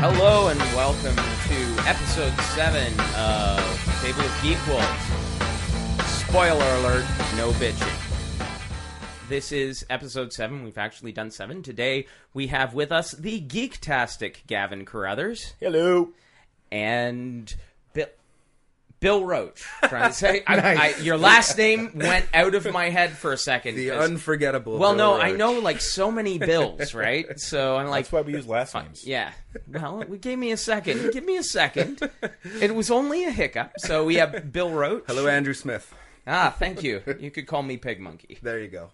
Hello and welcome to episode 7 of Table of Geequals. Spoiler alert, no bitching. This is episode 7. We've actually done 7. Today we have with us the geektastic Gavin Carruthers. Hello. And Bill Roach. Trying to say, Nice. your last name went out of my head for a second. The unforgettable. Well, Bill no, Roach. I know like so many Bills, right? So I'm like, That's why we use last names. yeah. Well, it gave me a second. Give me a second. It was only a hiccup. So we have Bill Roach. Hello, Andrew Smith. Ah, thank you. You could call me PigMonkey. There you go.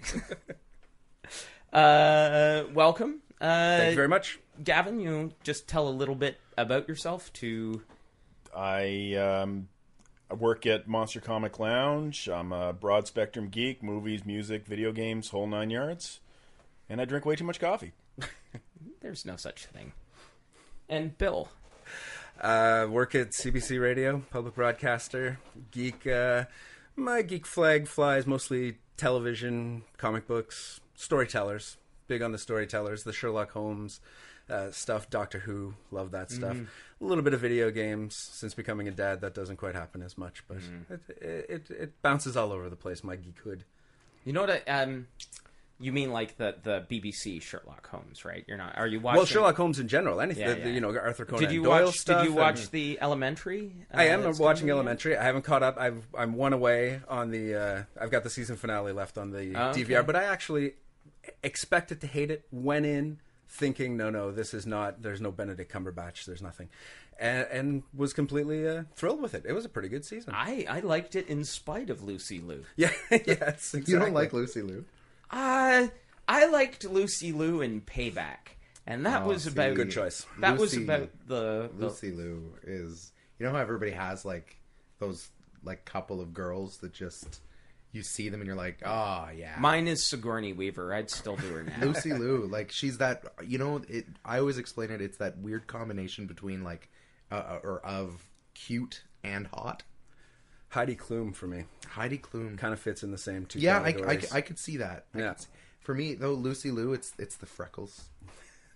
Welcome. Thank you very much. Gavin, you just tell a little bit about yourself to... I work at Monster Comic Lounge. I'm a broad spectrum geek, movies, music, video games, whole 9 yards. And I drink way too much coffee. There's no such thing. And Bill. Work at CBC Radio, public broadcaster. Geek. My geek flag flies mostly television, comic books, storytellers. Big on the storytellers, the Sherlock Holmes stuff, Doctor Who, love that stuff. A little bit of video games. Since becoming a dad, that doesn't quite happen as much, but it bounces all over the place, my geekhood. You know what? You mean like the BBC Sherlock Holmes, right? You're not. Are you watching? Well, Sherlock Holmes in general, anything. Yeah. You know, Arthur Conan Doyle stuff. Did you watch the Elementary? I am that's watching coming Elementary. I haven't caught up. I'm one away on the. I've got the season finale left on the DVR, but I actually expected to hate it. Went in thinking, no, this is not. There's no Benedict Cumberbatch. There's nothing, and was completely thrilled with it. It was a pretty good season. I liked it in spite of Lucy Liu. Yeah, yes. Exactly. You don't like Lucy Liu? I liked Lucy Liu in Payback, and that was about good choice. That was Lucy- about the Lucy Liu is... You know how everybody has, like, those, like, couple of girls that just... You see them and you're like, oh, yeah. Mine is Sigourney Weaver. I'd still do her now. Lucy Liu, like, she's that... You know, I always explain it, it's that weird combination between, like, or of cute and hot. Heidi Klum for me Heidi Klum. kind of fits in the same two Yeah, categories. I could see that. Yeah. For me, though, Lucy Liu, it's the freckles.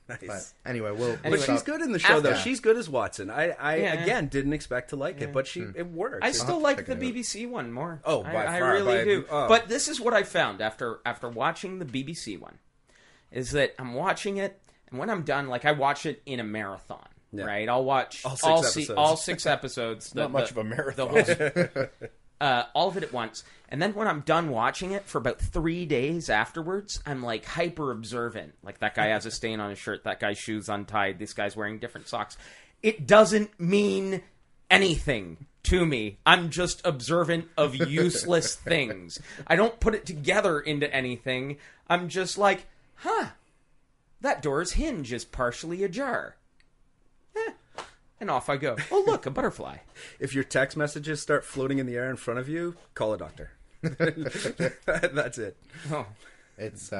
Nice. But anyway, we'll But stop. she's good in the show, though. After- She's good as Watson. I Yeah. again didn't expect to like it, but it works. I still to like check the it out. BBC one more. Oh, by I far, really by- do. oh. But this is what I found after watching the BBC one, is that I'm watching it, and when I'm done, like I watch it in a marathon. Yeah. Right, I'll watch All 6 episodes. all 6 episodes. Not much of a marathon. All of it at once, and then when I'm done watching it for about 3 days afterwards, I'm like hyper observant. Like that guy has a stain on his shirt, that guy's shoes untied, this guy's wearing different socks. It doesn't mean anything to me. I'm just observant of useless things. I don't put it together into anything. I'm just like, that door's hinge is partially ajar. And off I go. Oh, look, a butterfly. If your text messages start floating in the air in front of you, call a doctor. That's it. Oh. It's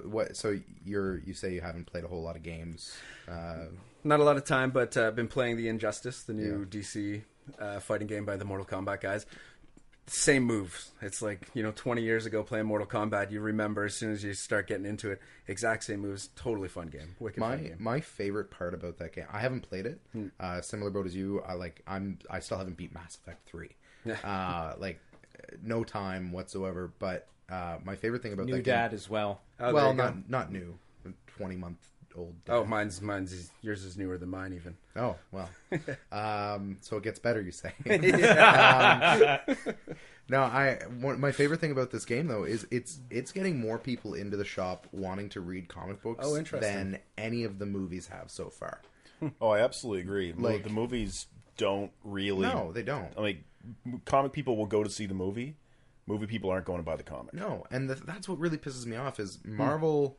what? So you say you haven't played a whole lot of games. Not a lot of time, but I've been playing the Injustice, the new DC fighting game by the Mortal Kombat guys. Same moves. It's like, 20 years ago playing Mortal Kombat, you remember as soon as you start getting into it, exact same moves. Totally fun game. Wicked fun game. My favorite part about that game, I haven't played it. Similar boat as you. I still haven't beat Mass Effect 3. Like no time whatsoever. But my favorite thing about New that dad game, as well. Oh, well, there you go. not new, 20-month-old. Oh, yours is newer than mine even. Oh, well. So it gets better, you say. My favorite thing about this game, though, is it's getting more people into the shop wanting to read comic books than any of the movies have so far. Oh, I absolutely agree. Like- The movies don't really... No, they don't. I mean, comic people will go to see the movie. Movie people aren't going to buy the comic. No, and that's what really pisses me off is Marvel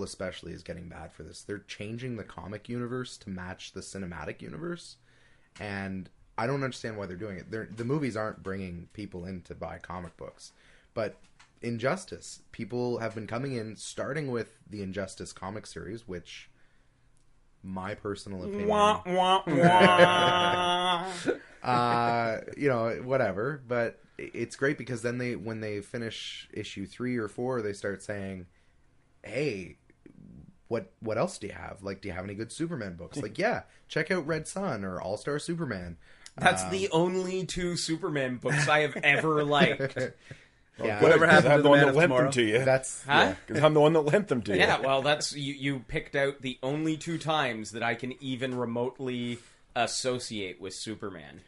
especially is getting bad for this. They're changing the comic universe to match the cinematic universe, and I don't understand why they're doing it. The movies aren't bringing people in to buy comic books, but Injustice, people have been coming in, starting with the Injustice comic series, which my personal opinion, Wah, wah, wah. whatever, but it's great because then when they finish issue 3 or 4, they start saying, hey, what else do you have? Like, do you have any good Superman books? Like, yeah, check out Red Sun or All Star Superman. That's the only 2 Superman books I have ever liked. Yeah, Whatever happened I'm to the the one Man that of lent Tomorrow? them to you. That's Huh? Because I'm the one that lent them to you. Yeah, well, that's you picked out the only 2 times that I can even remotely associate with Superman.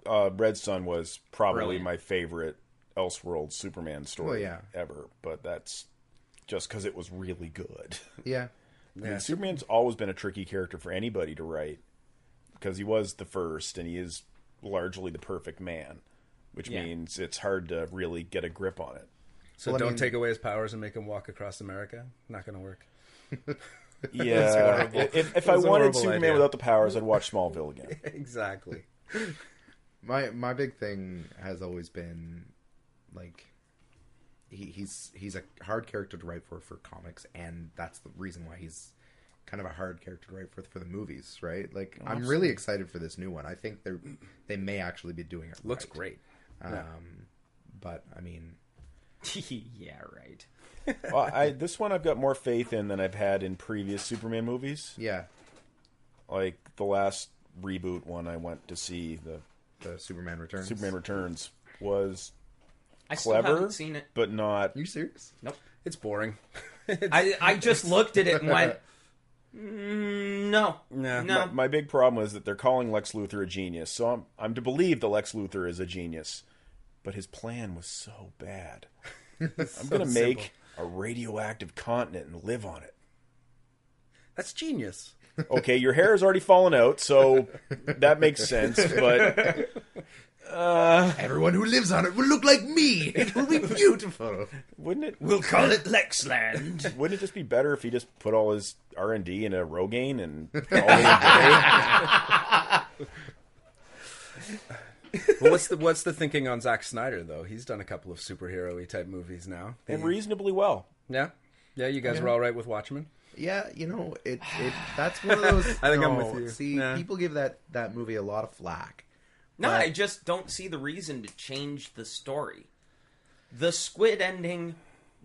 Red Sun was probably Brilliant. my favorite Elseworld Superman story ever, but that's just because it was really good. yeah. I mean, Superman's always been a tricky character for anybody to write because he was the first and he is largely the perfect man, which means it's hard to really get a grip on it. So don't take away his powers and make him walk across America? Not going to work. Yeah, horrible. if I That's a wanted horrible Superman idea. without the powers, I'd watch Smallville again. Exactly. My big thing has always been like he's a hard character to write for comics, and that's the reason why he's kind of a hard character to write for the movies, right? Like, I'm really excited for this new one. I think they may actually be doing it. Looks right. great. But I mean, Yeah, right. Well, this one I've got more faith in than I've had in previous Superman movies. yeah, Like the last reboot one I went to see, the Superman Returns. Superman Returns, was I still clever, haven't seen it. but not. Are you serious? Nope. It's boring. I just looked at it and went, no. No. My big problem is that they're calling Lex Luthor a genius, so I'm to believe that Lex Luthor is a genius, but his plan was so bad. I'm going to make a radioactive continent and live on it. That's genius. Okay, your hair has already fallen out, so that makes sense, but Everyone who lives on it will look like me. It will be beautiful. wouldn't it We'll call it Lexland. wouldn't it just be better if he just put all his R&D in a Rogaine and called it a day? Well, what's the thinking on Zack Snyder, though? He's done a couple of superhero-y type movies now. And reasonably well. Yeah? Yeah, you guys were all right with Watchmen? Yeah, it that's one of those. I think I'm with you. See, Yeah. people give that movie a lot of flack. No, But- I just don't see the reason to change the story. The squid ending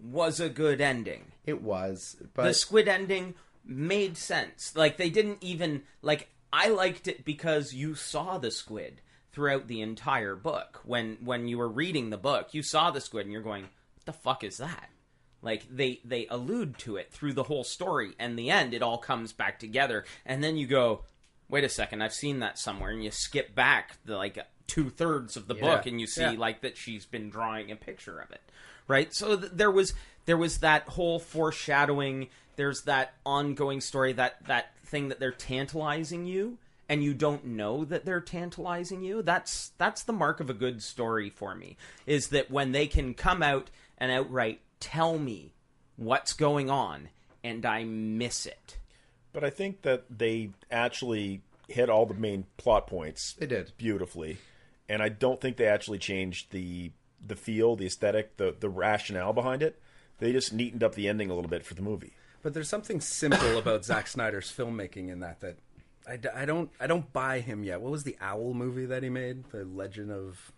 was a good ending. It was, The but squid ending made sense. Like, they didn't even... Like, I liked it because you saw the squid throughout the entire book. When you were reading the book, you saw the squid and you're going, what the fuck is that? Like, they allude to it through the whole story, and the end, it all comes back together. And then you go, wait a second, I've seen that somewhere, and you skip back the, like, 2/3 of the book, and you see, like, that she's been drawing a picture of it, right? So there was that whole foreshadowing, there's that ongoing story, that thing that they're tantalizing you, and you don't know that they're tantalizing you. That's the mark of a good story for me, is that when they can come out and outright tell me what's going on, and I miss it. But I think that they actually hit all the main plot points. They did. Beautifully. And I don't think they actually changed the feel, the aesthetic, the rationale behind it. They just neatened up the ending a little bit for the movie. But there's something simple about Zack Snyder's filmmaking in that I don't buy him yet. What was the owl movie that he made? The Legend of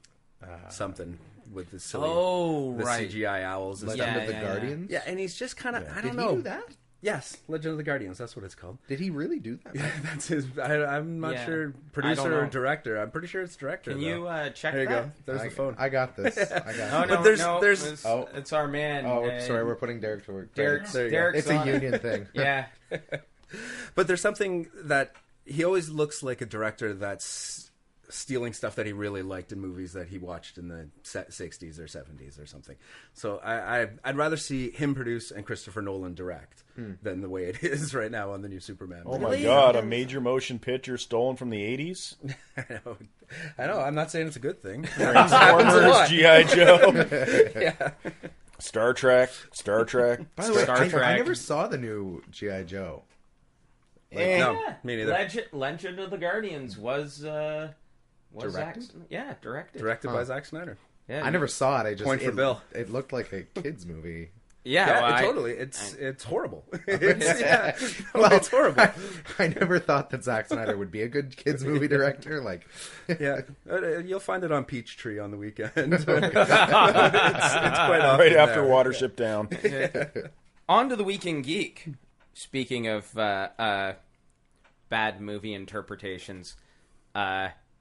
something with the silly Right. CGI owls and Legend stuff. of the Guardians. Yeah, and he's just kind of I Did don't he know. do that? Yes, Legend of the Guardians. That's what it's called. Did he really do that? That's his. I'm not Yeah. sure. I don't Producer or know. director. I'm pretty sure it's director. Can though. you check There you that? go. There's the phone. I got this. I got Oh, it. no, But there's- no, there's- it's our man. Oh, sorry, we're putting Derek to work. Derek's, There you go. Derek's It's a on it. union thing. Yeah. But there's something that he always looks like a director that's stealing stuff that he really liked in movies that he watched in the 60s or 70s or something. So I'd rather see him produce and Christopher Nolan direct than the way it is right now on the new Superman. Oh my God, a major motion picture stolen from the 80s? I know. I'm not saying it's a good thing. Transformers, G.I. Joe, Yeah. Star Trek. By the way, Star I Trek. never saw the new G.I. Joe. No, me neither. Legend of the Guardians was Directed? directed. Directed by Zack Snyder. Yeah, I never saw it. I just Point for Bill. It looked like a kids movie. Yeah, Yeah, well, totally. It's horrible. It's horrible. I never thought that Zack Snyder would be a good kids movie director. Like, Yeah, you'll find it on Peachtree on the weekend. it's quite often Right after there. Watership Down. On to the Week in Geek. speaking of bad movie interpretations,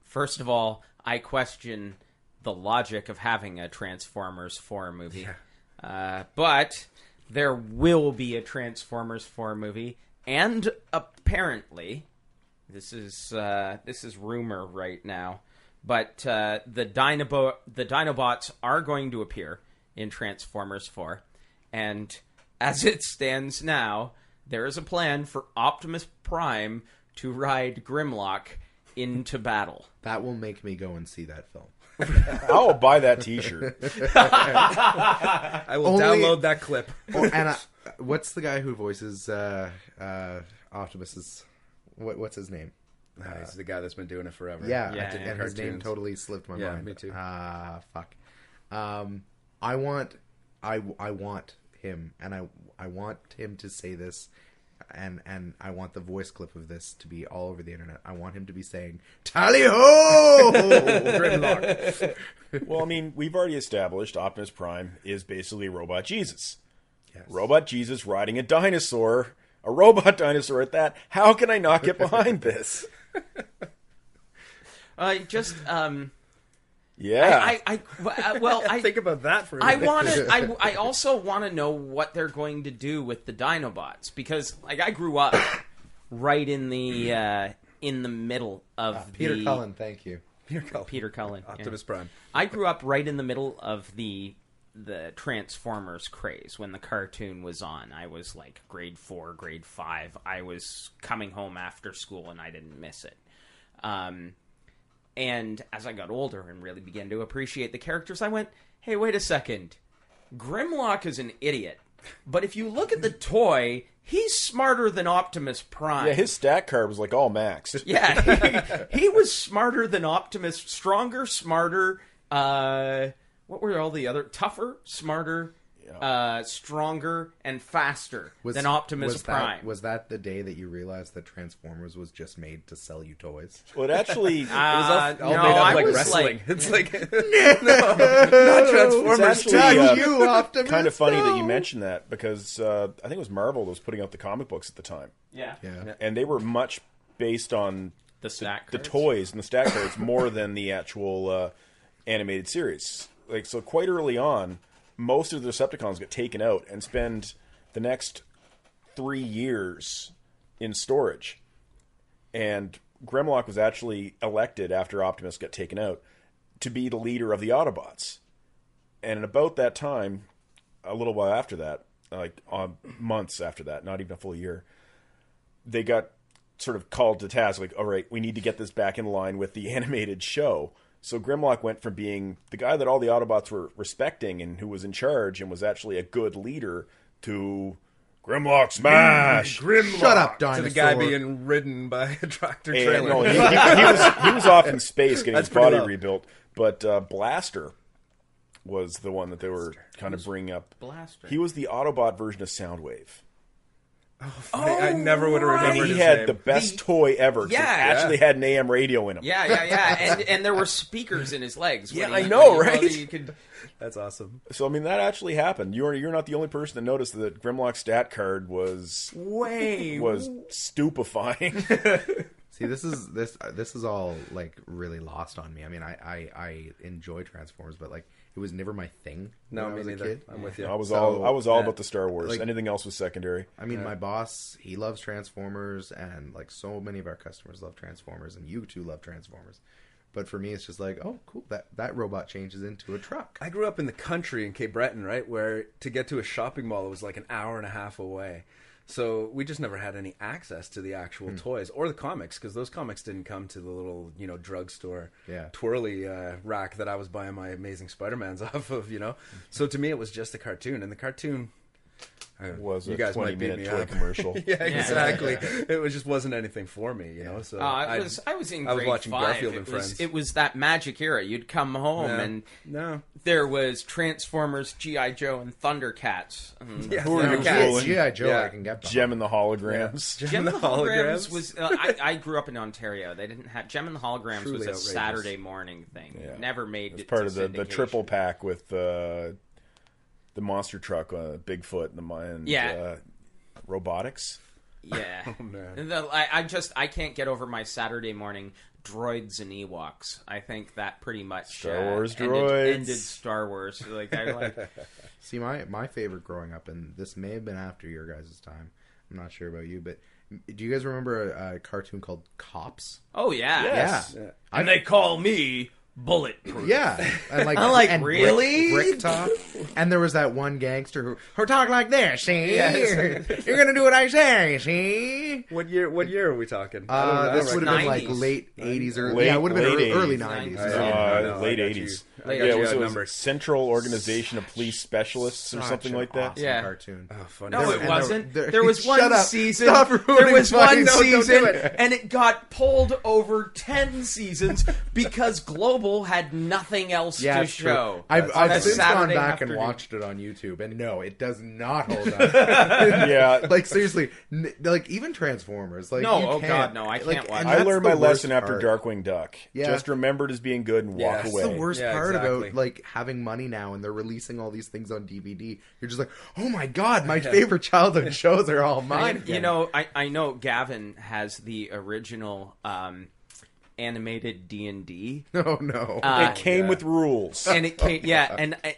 first of all, I question the logic of having a Transformers 4 movie. Yeah. But there will be a Transformers 4 movie, and apparently, this is rumor right now, but the Dinobots are going to appear in Transformers 4, and as it stands now, there is a plan for Optimus Prime to ride Grimlock into battle. That will make me go and see that film. I'll buy that T-shirt. I will download that clip. And what's the guy who voices Optimus's? What's his name? He's the guy that's been doing it forever. Yeah, Yeah, and his name totally slipped my mind. Me too. Fuck. I want him, and I want him to say this, and I want the voice clip of this to be all over the internet. I want him to be saying, "Tally ho!" Grimlock. Well, I mean, we've already established Optimus Prime is basically Robot Jesus. Yes. Robot Jesus riding a dinosaur, a robot dinosaur at that. How can I not get behind this? Yeah. I think about that for a I minute. wanted. I also want to know what they're going to do with the Dinobots, because like I grew up right in the middle of Peter Cullen, thank you. Peter Cullen, Optimus Prime. I grew up right in the middle of the Transformers craze when the cartoon was on. I was like grade 4, grade 5. I was coming home after school and I didn't miss it. And as I got older and really began to appreciate the characters, I went, hey, wait a second. Grimlock is an idiot. But if you look at the toy, he's smarter than Optimus Prime. Yeah, his stat card was like all maxed. Yeah, he was smarter than Optimus. Stronger, smarter. What were all the other? Tougher, smarter, stronger, and faster than Optimus Prime. Was that the day that you realized that Transformers was just made to sell you toys? Well, it actually... It was all no, made up I like was wrestling. like- It's like not Transformers. It's actually you, Optimus, kind of funny that you no. mentioned that, because I think it was Marvel that was putting out the comic books at the time. Yeah. And they were much based on The stack the cards. toys and the stat cards more than the actual animated series. Like, so quite early on, most of the Decepticons get taken out and spend the next 3 years in storage. And Grimlock was actually elected after Optimus got taken out to be the leader of the Autobots. And at about that time, a little while after that, like months after that, not even a full year, they got sort of called to task, like, all right, we need to get this back in line with the animated show. So Grimlock went from being the guy that all the Autobots were respecting and who was in charge and was actually a good leader to Grimlock smash. Grimlock. Shut up, dinosaur. To the guy being ridden by a tractor And, trailer. no, he was off in space getting his That's pretty body low. rebuilt. But Blaster was the one that they were kind of bringing up. Blaster. He was the Autobot version of Soundwave. I never would have right. And remembered he his had name. the best toy ever. 'Cause Yeah. it actually had an AM radio in him. Yeah. And there were speakers in his legs. Yeah, when I know, when right? You could, That's awesome. So I mean that actually happened. You're not the only person that noticed that Grimlock's stat card was stupefying. See, this is all like really lost on me. I mean, I enjoy Transformers, but like it was never my thing. No, when I me was a neither. kid. I'm with you. I was So, all yeah. about the Star Wars. Like- Anything else was secondary. I mean, my boss, he loves Transformers, and like so many of our customers love Transformers, and you two love Transformers. But for me, it's just like, oh, cool, that robot changes into a truck. I grew up in the country in Cape Breton, right, where to get to a shopping mall it was like an hour and a half away. So we just never had any access to the actual toys or the comics, because those comics didn't come to the little, drugstore twirly rack that I was buying my Amazing Spider-Mans off of, So to me, it was just a cartoon, and the cartoon Was you a guys might beat 20-minute me toy up. commercial. Yeah, exactly. It just wasn't anything for me, So I was in I was grade watching 5. Garfield and it was, Friends. It was that magic era. You'd come home and No. there was Transformers, G.I. Joe, and Thundercats. And Yeah, Who are you Thundercats. fooling? G.I. Joe, Yeah. I can get behind. Gem and the holograms. Gem Gem and and the the Holograms Holograms. was. I grew up in Ontario. They didn't have Gem and the Holograms Truly was a outrageous. Saturday morning thing. Yeah. Never made It's it part to of the syndication. triple pack with the monster truck, Bigfoot, and Yeah. robotics. Yeah. Oh, man. And I can't get over my Saturday morning droids and Ewoks. I think that pretty much Star Wars droids. ended Star Wars. I See, my favorite growing up, and this may have been after your guys' time. I'm not sure about you, but do you guys remember a cartoon called Cops? Oh yeah. Yes. Yeah. And they call me Bulletproof. Yeah, and I'm like, and really? Brick talk. And there was that one gangster who talk like this. See, Yes. you're gonna do what I say. See, What year are we talking? I don't this would have been like 90s. late '80s or Late- it would have been late early 80s. '90s. Late I got 80s. I Yeah, got it you was, on it was numbers. Central Organization of Police Specialists or Such something an like that. awesome Yeah. cartoon. Oh, funny. No, it and wasn't. there- There was Shut one up. season. Stop There ruining was my- one No, don't do season, it. and it got pulled over 10 seasons because Global had nothing else Yeah, to it's true. show. I've On a since gone Saturday back and afternoon. watched it on YouTube, and no, it does not hold up. Yeah. Like seriously, like even Transformers. Like No, you oh can't- God, no, I can't like, watch and it. I that's learned the my worst lesson after part. Darkwing Duck. Yeah. Just remember it as being good and walk Yes. away. That's the worst Yeah, part exactly. about like having money now, and they're releasing all these things on DVD. You're just like, oh my God, my favorite childhood shows are all mine. You know, I know Gavin has the original animated D&D. Oh no. It came with rules. And it came,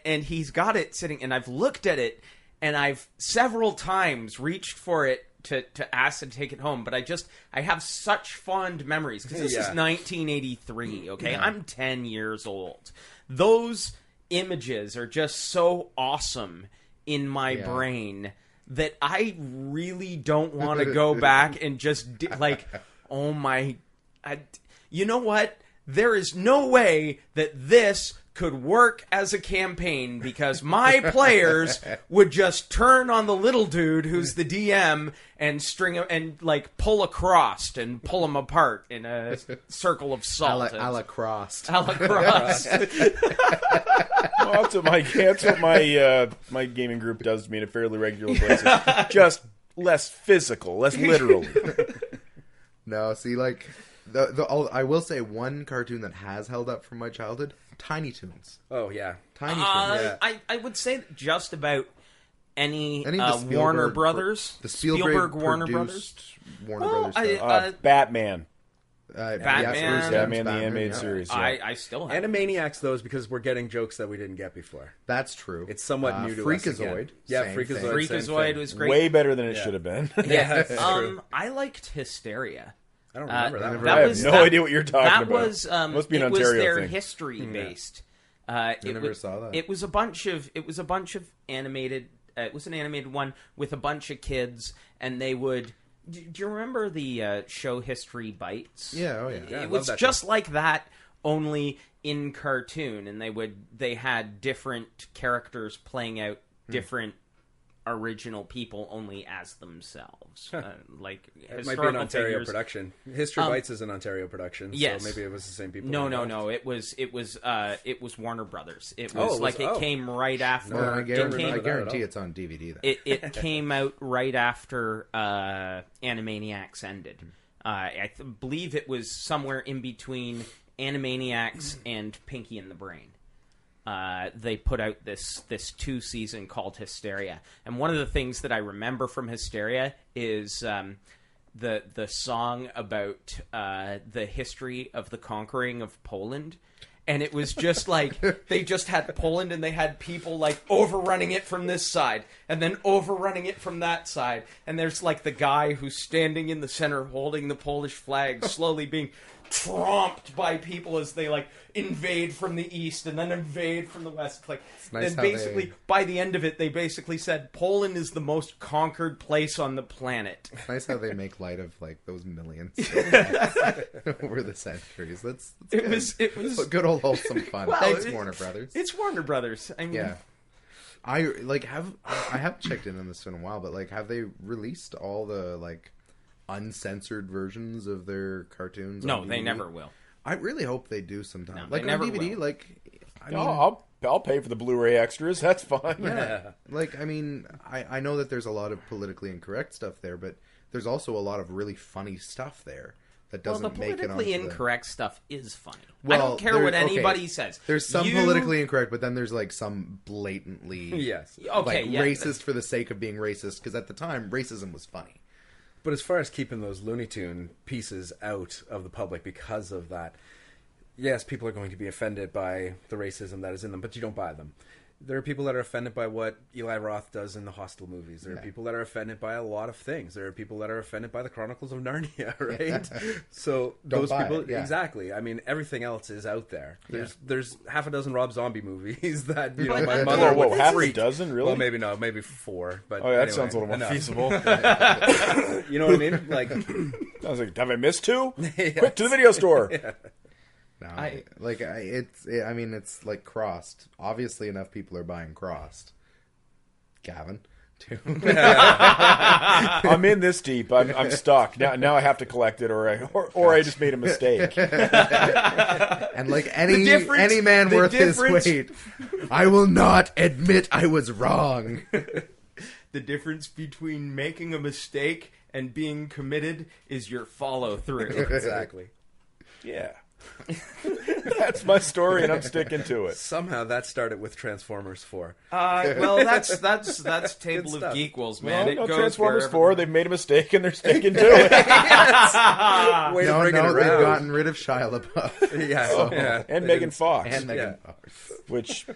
and he's got it sitting, and I've looked at it, and I've several times reached for it to ask to take it home, but I have such fond memories because this is 1983. Okay, I'm 10 years old. Those images are just so awesome in my brain that I really don't want to go back and just oh my, you know what? There is no way that this could work as a campaign because my players would just turn on the little dude who's the DM and string him and like pull across and pull him apart in a circle of salt. a la crossed. A la cross. Well, that's what my gaming group does to me on a fairly regular basis. Just less physical, less literal. No, see, like I will say one cartoon that has held up from my childhood: Tiny Toons. Oh, yeah. Tiny Toons. Yeah. I would say that just about any Any of the Warner Spielberg Brothers, The Spielberg Warner Brothers. Warner Well, Brothers stuff. Batman. Batman. Bruce Batman, Timm's the animated yeah. series. Yeah. I still have. Animaniacs, those, because we're getting jokes that we didn't get before. That's true. It's somewhat new to us again. Freakazoid. Yeah, same Freakazoid. thing. Freakazoid was great. Way better than it should have been. Yeah, that's true. I liked Hysteria. I don't remember that one. I have no idea what you're talking that about. Was, Must be an it was Ontario their thing. history based. I never saw that. It was a bunch of animated. It was an animated one with a bunch of kids, and they would. Do you remember the show History Bites? Yeah, oh yeah. Yeah, I It love was that just like that, only in cartoon, and they had different characters playing out different original people only as themselves. Like It might be an historical Ontario figures. production. History Bites is an Ontario production. yes. So maybe it was the same people. No. involved. It was Warner Brothers. It Oh, was it like was- it came right after. No, I it guarantee, came, I guarantee that at all. it's on DVD. Then. it came out right after Animaniacs ended. I believe it was somewhere in between Animaniacs and Pinky and the Brain. They put out this 2-season called Hysteria, and one of the things that I remember from Hysteria is the song about the history of the conquering of Poland. And it was just like, they just had Poland and they had people like overrunning it from this side and then overrunning it from that side. And there's like the guy who's standing in the center holding the Polish flag slowly being tromped by people as they like invade from the east and then invade from the west. Like, nice and how basically they- by the end of it, they basically said Poland is the most conquered place on the planet. It's nice how they make light of like those millions over the centuries. That's It good. was good old wholesome fun. Well, Thanks, it- Warner Brothers. It's Warner Brothers. I mean, Yeah. I have checked in on this in a while, but like, have they released all the like uncensored versions of their cartoons? no, on they DVD? never will. I really hope they do sometime. No, like they never on DVD, will. like I mean, I'll pay for the Blu-ray extras. That's fine. yeah. Like I mean, I know that there's a lot of politically incorrect stuff there, but there's also a lot of really funny stuff there that Well, doesn't the make it politically onto the... incorrect stuff is funny. I Well, don't care what there- okay. anybody says. There's some You- politically incorrect, but then there's like some blatantly Yes. Okay, like yeah. racist for the sake of being racist. Because at the time, racism was funny. But as far as keeping those Looney Tune pieces out of the public because of that, yes, people are going to be offended by the racism that is in them, but you don't buy them. There are people that are offended by what Eli Roth does in the Hostel movies. There are people that are offended by a lot of things. There are people that are offended by the Chronicles of Narnia, right? So those people, exactly. I mean, everything else is out there. There's half a dozen Rob Zombie movies that my mother would half freak. A dozen, really? Well, maybe 4. But that anyway, sounds a little more feasible. You know what I mean? Like, I was like, have I missed 2? Quick to the video store. No, it's like Crossed. Obviously, enough people are buying Crossed. Gavin, too. I'm in this deep. I'm stuck now. I have to collect it, or I just made a mistake. And like any man worth his weight, I will not admit I was wrong. The difference between making a mistake and being committed is your follow through. Exactly. Yeah. That's my story, and I'm sticking to it. Somehow that started with Transformers 4. Well, that's Table of Geequals, man. Well, it goes Transformers wherever... 4, they've made a mistake, and they're sticking to it. Way to bring it around. They've gotten rid of Shia LaBeouf. And Megan Fox. And Megan Fox. Which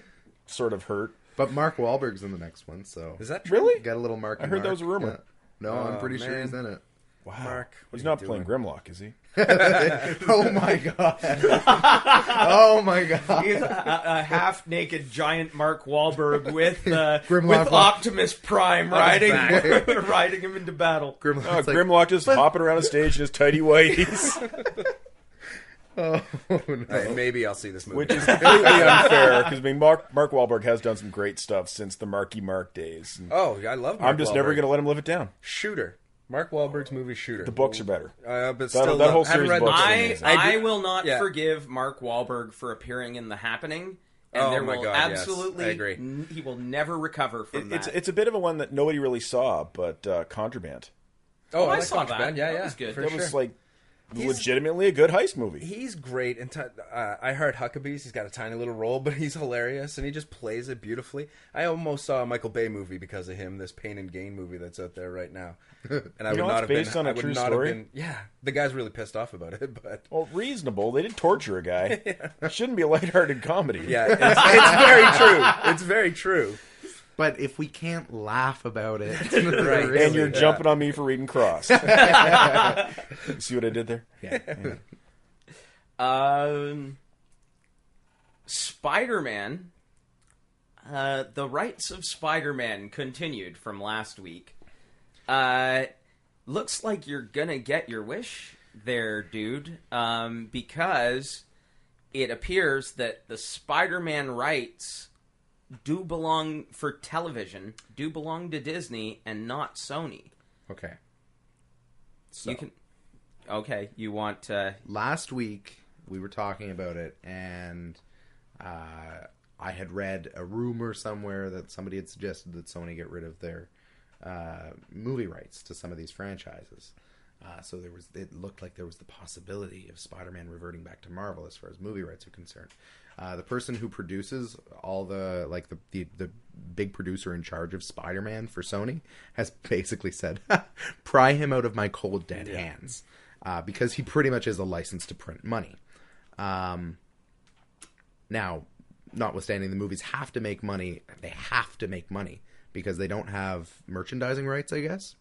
sort of hurt. But Mark Wahlberg's in the next one, so... Is that true? Really? Get a little Mark. I heard that was a rumor. Yeah. No, I'm pretty sure he's in it. Wow. Mark, he's not playing Grimlock, is he? Oh my god! Oh my god! He's a half-naked giant Mark Wahlberg with Grimlock Optimus Prime riding him into battle. Grimlock just hopping around the stage in his tighty whities. Oh, no. Maybe I'll see this movie. Which is completely unfair, because Mark Wahlberg has done some great stuff since the Marky Mark days. And I love Mark I'm just never going to let him live it down. Shooter. Mark Wahlberg's movie Shooter. The books are better. But still, that whole series of books are amazing. I will not forgive Mark Wahlberg for appearing in The Happening. And there will absolutely, I agree. He will never recover from that. It's a bit of a one that nobody really saw, but Contraband. Oh, I saw Contraband. that. Yeah, that was good. That was like legitimately a good heist movie. He's great. And I heard Huckabees. He's got a tiny little role, but he's hilarious, and he just plays it beautifully. I almost saw a Michael Bay movie because of him. This Pain and Gain movie that's out there right now. And I would not have based been. on a true story. Yeah, the guy's really pissed off about it, but reasonable. They did torture a guy. It shouldn't be a lighthearted comedy. Yeah, it's very true. It's very true. But if we can't laugh about it, right? Really, and you're jumping on me for reading Cross. You see what I did there? Yeah. Spider-Man. The rights of Spider-Man continued from last week. Looks like you're gonna get your wish there, dude. Because it appears that the Spider-Man rights do belong for television, do belong to Disney and not Sony. Okay. So you want last week we were talking about it, and I had read a rumor somewhere that somebody had suggested that Sony get rid of their movie rights to some of these franchises. So it looked like there was the possibility of Spider-Man reverting back to Marvel as far as movie rights are concerned. The person who produces all the big producer in charge of Spider-Man for Sony has basically said, pry him out of my cold dead hands. Because he pretty much is a license to print money. Now, notwithstanding the movies have to make money, they have to make money because they don't have merchandising rights, I guess.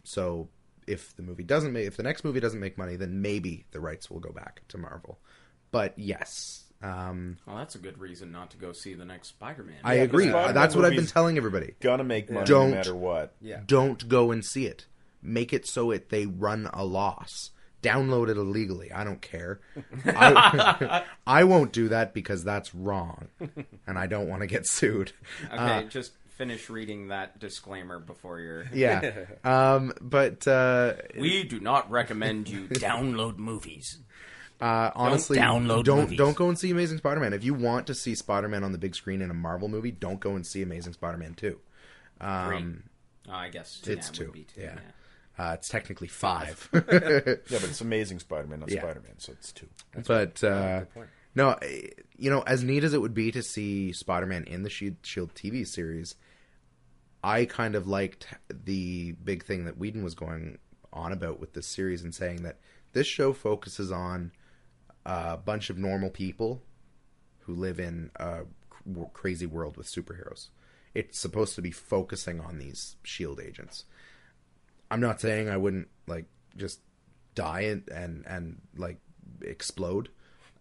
So if the next movie doesn't make money, then maybe the rights will go back to Marvel. But yes. Well, that's a good reason not to go see the next Spider-Man. I agree. That's what I've been telling everybody. Gonna make money no matter what. Yeah. Don't go and see it. Make it so they run a loss. Download it illegally. I don't care. I won't do that because that's wrong. And I don't want to get sued. Okay, just finish reading that disclaimer before you're... Yeah. But... we do not recommend you download movies. Honestly, don't go and see Amazing Spider-Man. If you want to see Spider-Man on the big screen in a Marvel movie, don't go and see Amazing Spider-Man 2. I guess it's 2. Would be 2. Yeah. It's technically 5. Yeah, but it's Amazing Spider-Man, not Spider-Man, so it's 2. But no, as neat as it would be to see Spider-Man in the Shield TV series, I kind of liked the big thing that Whedon was going on about with this series and saying that this show focuses on a bunch of normal people who live in a crazy world with superheroes. It's supposed to be focusing on these S.H.I.E.L.D. agents. I'm not saying I wouldn't like just die and like explode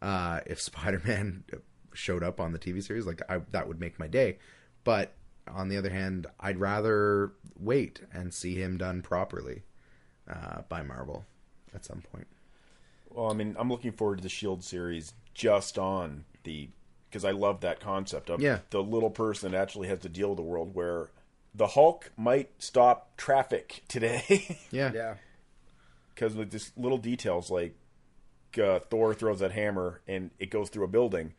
if Spider-Man showed up on the TV series. Like that would make my day. But on the other hand, I'd rather wait and see him done properly by Marvel at some point. Well, I mean, I'm looking forward to the S.H.I.E.L.D. series just on because I love that concept of the little person that actually has to deal with a world where the Hulk might stop traffic today. Yeah. Because with just little details like Thor throws that hammer and it goes through a building.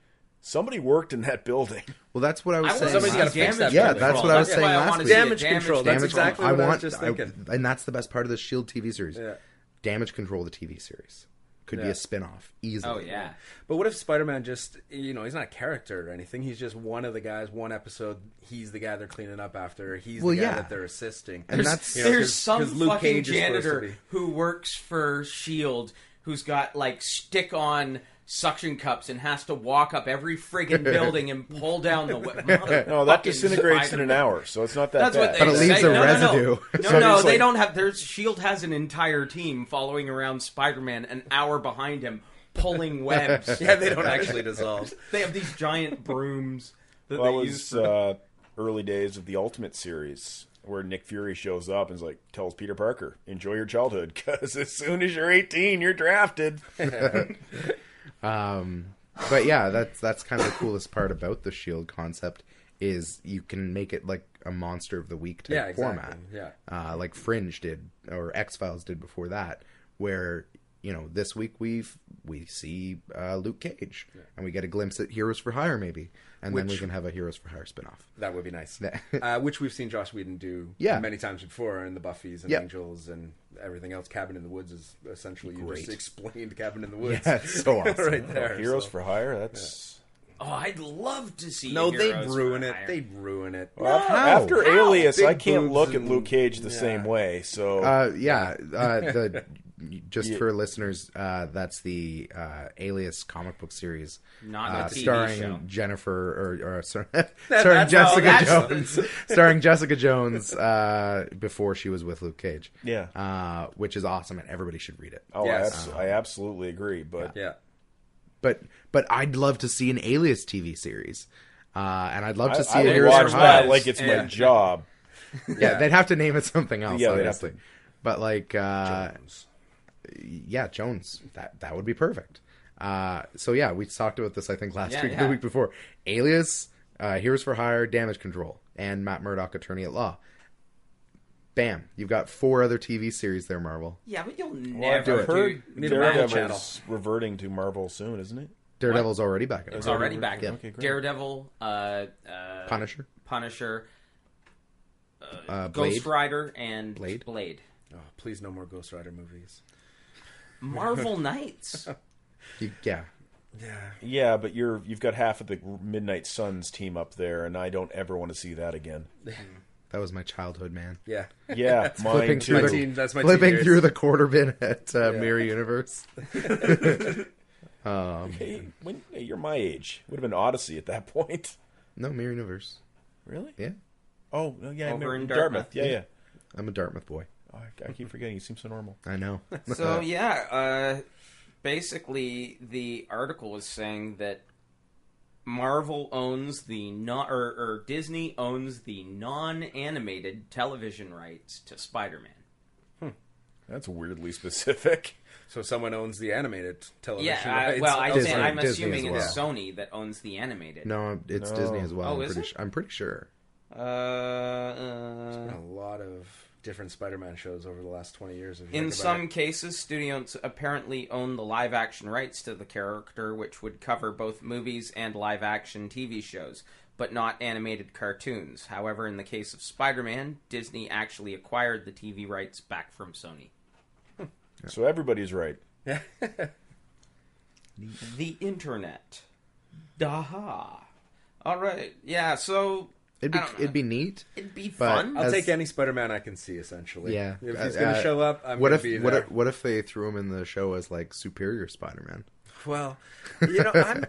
Somebody worked in that building. Well, that's what I was saying. Somebody's got to fix that. Yeah, that's what I was saying last week. Damage control. That's exactly what I was just thinking. And that's the best part of the S.H.I.E.L.D. TV series. Yeah. Damage control, the TV series. Could be a spin-off, easily. Oh, yeah. But what if Spider-Man just, he's not a character or anything. He's just one of the guys, one episode. He's the guy they're cleaning up after. He's the guy that they're assisting. And there's some fucking janitor who works for S.H.I.E.L.D. who's got, like, stick-on suction cups and has to walk up every friggin' building and pull down the No, that disintegrates in an hour, so it's not that That's bad. what they But it leaves say. a residue. No, they don't have. There's S.H.I.E.L.D. has an entire team following around Spider-Man an hour behind him, pulling webs. Yeah, they don't actually dissolve. They have these giant brooms that Well, they that use. was early days of the Ultimate series, where Nick Fury shows up and is like, tells Peter Parker, enjoy your childhood, because as soon as you're 18, you're drafted. But yeah, that's kind of the coolest part about the S.H.I.E.L.D. concept is you can make it like a Monster of the Week type format. Yeah. Like Fringe did, or X-Files did before that, where, this week we see Luke Cage, and we get a glimpse at Heroes for Hire maybe, and then we can have a Heroes for Hire spinoff. That would be nice. Which we've seen Joss Whedon do many times before in the Buffys and Angels and everything else. Cabin in the Woods is essentially you just explained Cabin in the Woods. Yeah, it's so awesome. right there. Heroes for Hire? That's... Oh, I'd love to see. No, Heroes they'd ruin for it. Hire. They'd ruin it. Well, after Alias, Big I can't boobs look at and- Luke Cage the same way, so... Just for listeners, that's the Alias comic book series, Not the TV starring show. Jennifer, starring Jessica Jones, starring Jessica Jones before she was with Luke Cage. Yeah. Which is awesome, and everybody should read it. Oh, Yes. I absolutely agree, but... Yeah. But I'd love to see an Alias TV series, and I'd love to see I a would Heroes watch for that Hire. like it's my job. Yeah, they'd have to name it something else, Yeah, they'd have obviously. to. But like, Jones. yeah, Jones. That would be perfect. So yeah, we talked about this I think last week, the week before. Alias, Heroes for Hire, Damage Control, and Matt Murdock, Attorney at Law. Bam! You've got 4 other TV series there, Marvel. Yeah, but you'll Well, never I've heard Need a Marvel Daredevil's reverting to Marvel soon, isn't it? Daredevil's already back. It's already back. Yeah. Okay, great. Daredevil, Punisher, Ghost Blade. Rider, and Blade. Oh, please, no more Ghost Rider movies. Marvel Knights. Yeah. Yeah, but you've got half of the Midnight Suns team up there, and I don't ever want to see that again. That was my childhood, man. Yeah. Yeah, mine Flipping too. through That's my Flipping teen through years. the quarter bin at Mirror Universe. Hey, you're my age. Would have been Odyssey at that point. No, Mirror Universe. Really? Yeah. Oh, no, yeah, Over in Dartmouth. Dartmouth. Yeah. I'm a Dartmouth boy. Oh, I keep forgetting. You seem so normal. I know. So basically the article was saying that Marvel owns the or Disney owns the non-animated television rights to Spider-Man. That's weirdly specific. So someone owns the animated television Yeah, rights. well, Disney- I'm Disney assuming as it's Sony that owns the animated. No, it's No. Disney as well. Oh, is it? I'm pretty sure. There's been a lot of different Spider-Man shows over the last 20 years. If you In think about some it. cases, studios apparently own the live-action rights to the character, which would cover both movies and live-action TV shows, but not animated cartoons. However, in the case of Spider-Man, Disney actually acquired the TV rights back from Sony. So everybody's right. The Internet. Daha. All right. Yeah, so It'd be neat. It'd be but fun. I'll take any Spider-Man I can see, essentially. Yeah. If he's going to show up, I'm going to be there. What if they threw him in the show as like Superior Spider-Man? Well, I'm...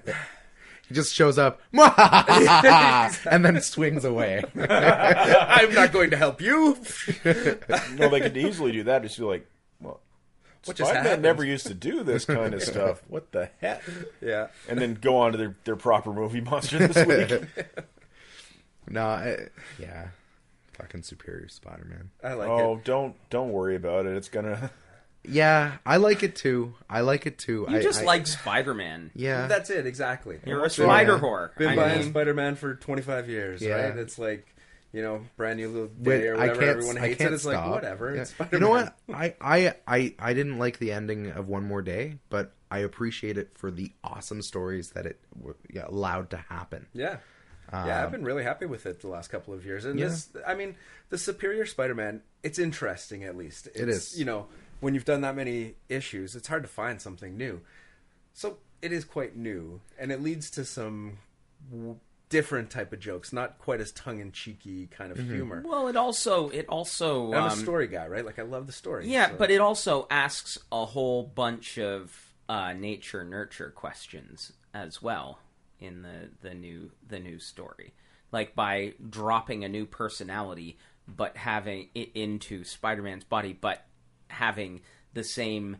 He just shows up, and then swings away. I'm not going to help you. No, they could easily do that. Just be like, well, What just Spider-Man happened? never used to do this kind of stuff. What the heck? Yeah. And then go on to their proper movie monster this week. Yeah. Fucking Superior Spider-Man. I like it. Don't worry about it. It's gonna... Yeah, I like it too. You just like Spider-Man. Yeah. That's it, exactly. You're a spider Yeah. whore. Been I buying mean, Spider-Man for 25 years, Yeah. right? It's like, brand new little day or whatever. Everyone hates it. It's like, whatever. Yeah. It's Spider-Man. You know what? I didn't like the ending of One More Day, but I appreciate it for the awesome stories that it allowed to happen. Yeah. Yeah, I've been really happy with it the last couple of years. And Yeah. the Superior Spider-Man, it's interesting at least. It is. When you've done that many issues, it's hard to find something new. So it is quite new, and it leads to some different type of jokes, not quite as tongue-in-cheeky kind of humor. well, it also. And I'm a story guy, right? Like, I love the story. Yeah, so. but it also asks a whole bunch of nature nurture questions as well in the new story, like by dropping a new personality, but having it into Spider-Man's body, but having the same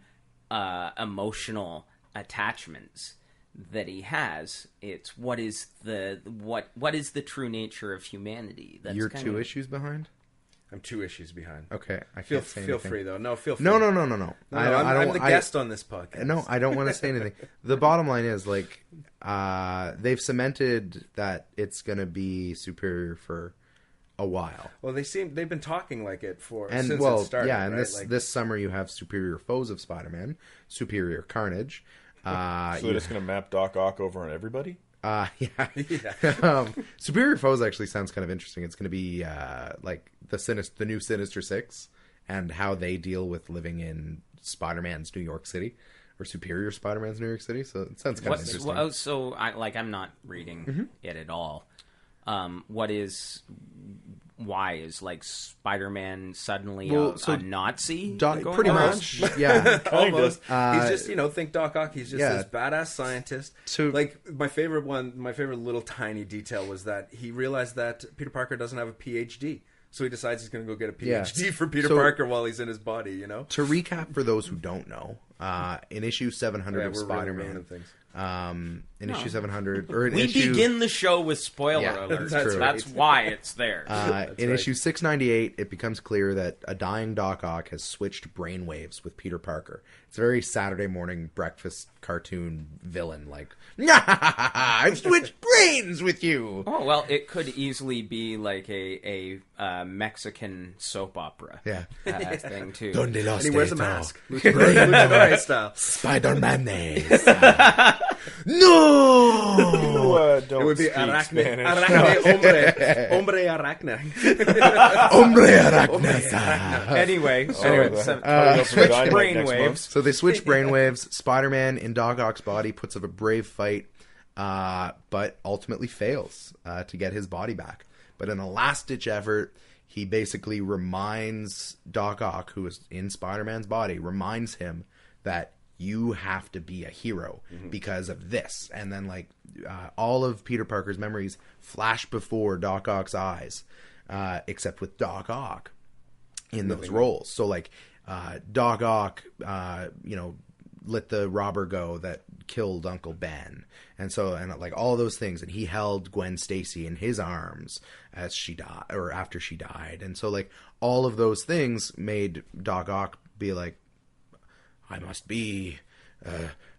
emotional attachments that he has. It's what is the true nature of humanity. That's You're kind 2 of... issues behind? I'm 2 issues behind. Okay, I Feel can't say anything. free, though. No, feel free. No. I'm the guest on this podcast. No, I don't want to say anything. The bottom line is, like, they've cemented that it's going to be Superior for a while. Well, they've been talking like it since And it started. yeah, and right? this summer you have Superior Foes of Spider-Man, Superior Carnage. So they're just gonna map Doc Ock over on everybody? Yeah. Yeah. Superior Foes actually sounds kind of interesting. It's going to be like the new Sinister Six and how they deal with living in Spider-Man's New York City, or Superior Spider-Man's New York City. So it sounds kind of interesting. I'm not reading it at all. Why is like Spider-Man suddenly a Nazi? Pretty much, yeah. Almost. Kind He's just, think Doc Ock. He's just this badass scientist. Like my favorite little tiny detail was that he realized that Peter Parker doesn't have a PhD. So he decides he's going to go get a PhD for Peter Parker while he's in his body, To recap for those who don't know, in issue 700 of Spider-Man, issue 700, or in begin the show with spoiler alerts. That's why it's there. In issue 698, it becomes clear that a dying Doc Ock has switched brainwaves with Peter Parker. It's a very Saturday morning breakfast cartoon villain, like, I've switched brains with you. Oh, well, it could easily be like a Mexican soap opera thing, too. And he wears a mask. Luchador style. Spider-Man. No! Don't it would be speak arachne, Spanish. hombre arachne. Hombre arachne. Anyway, Switch brainwaves. So they switch brainwaves. Spider-Man in Doc Ock's body puts up a brave fight, but ultimately fails to get his body back. But in a last-ditch effort, he basically reminds Doc Ock, who is in Spider-Man's body, reminds him that you have to be a hero because of this. And then, like, all of Peter Parker's memories flash before Doc Ock's eyes, except with Doc Ock in those roles. So, like, Doc Ock, let the robber go that killed Uncle Ben. And so, and like all those things. And he held Gwen Stacy in his arms as she died, or after she died. And so, like, all of those things made Doc Ock be like, I must be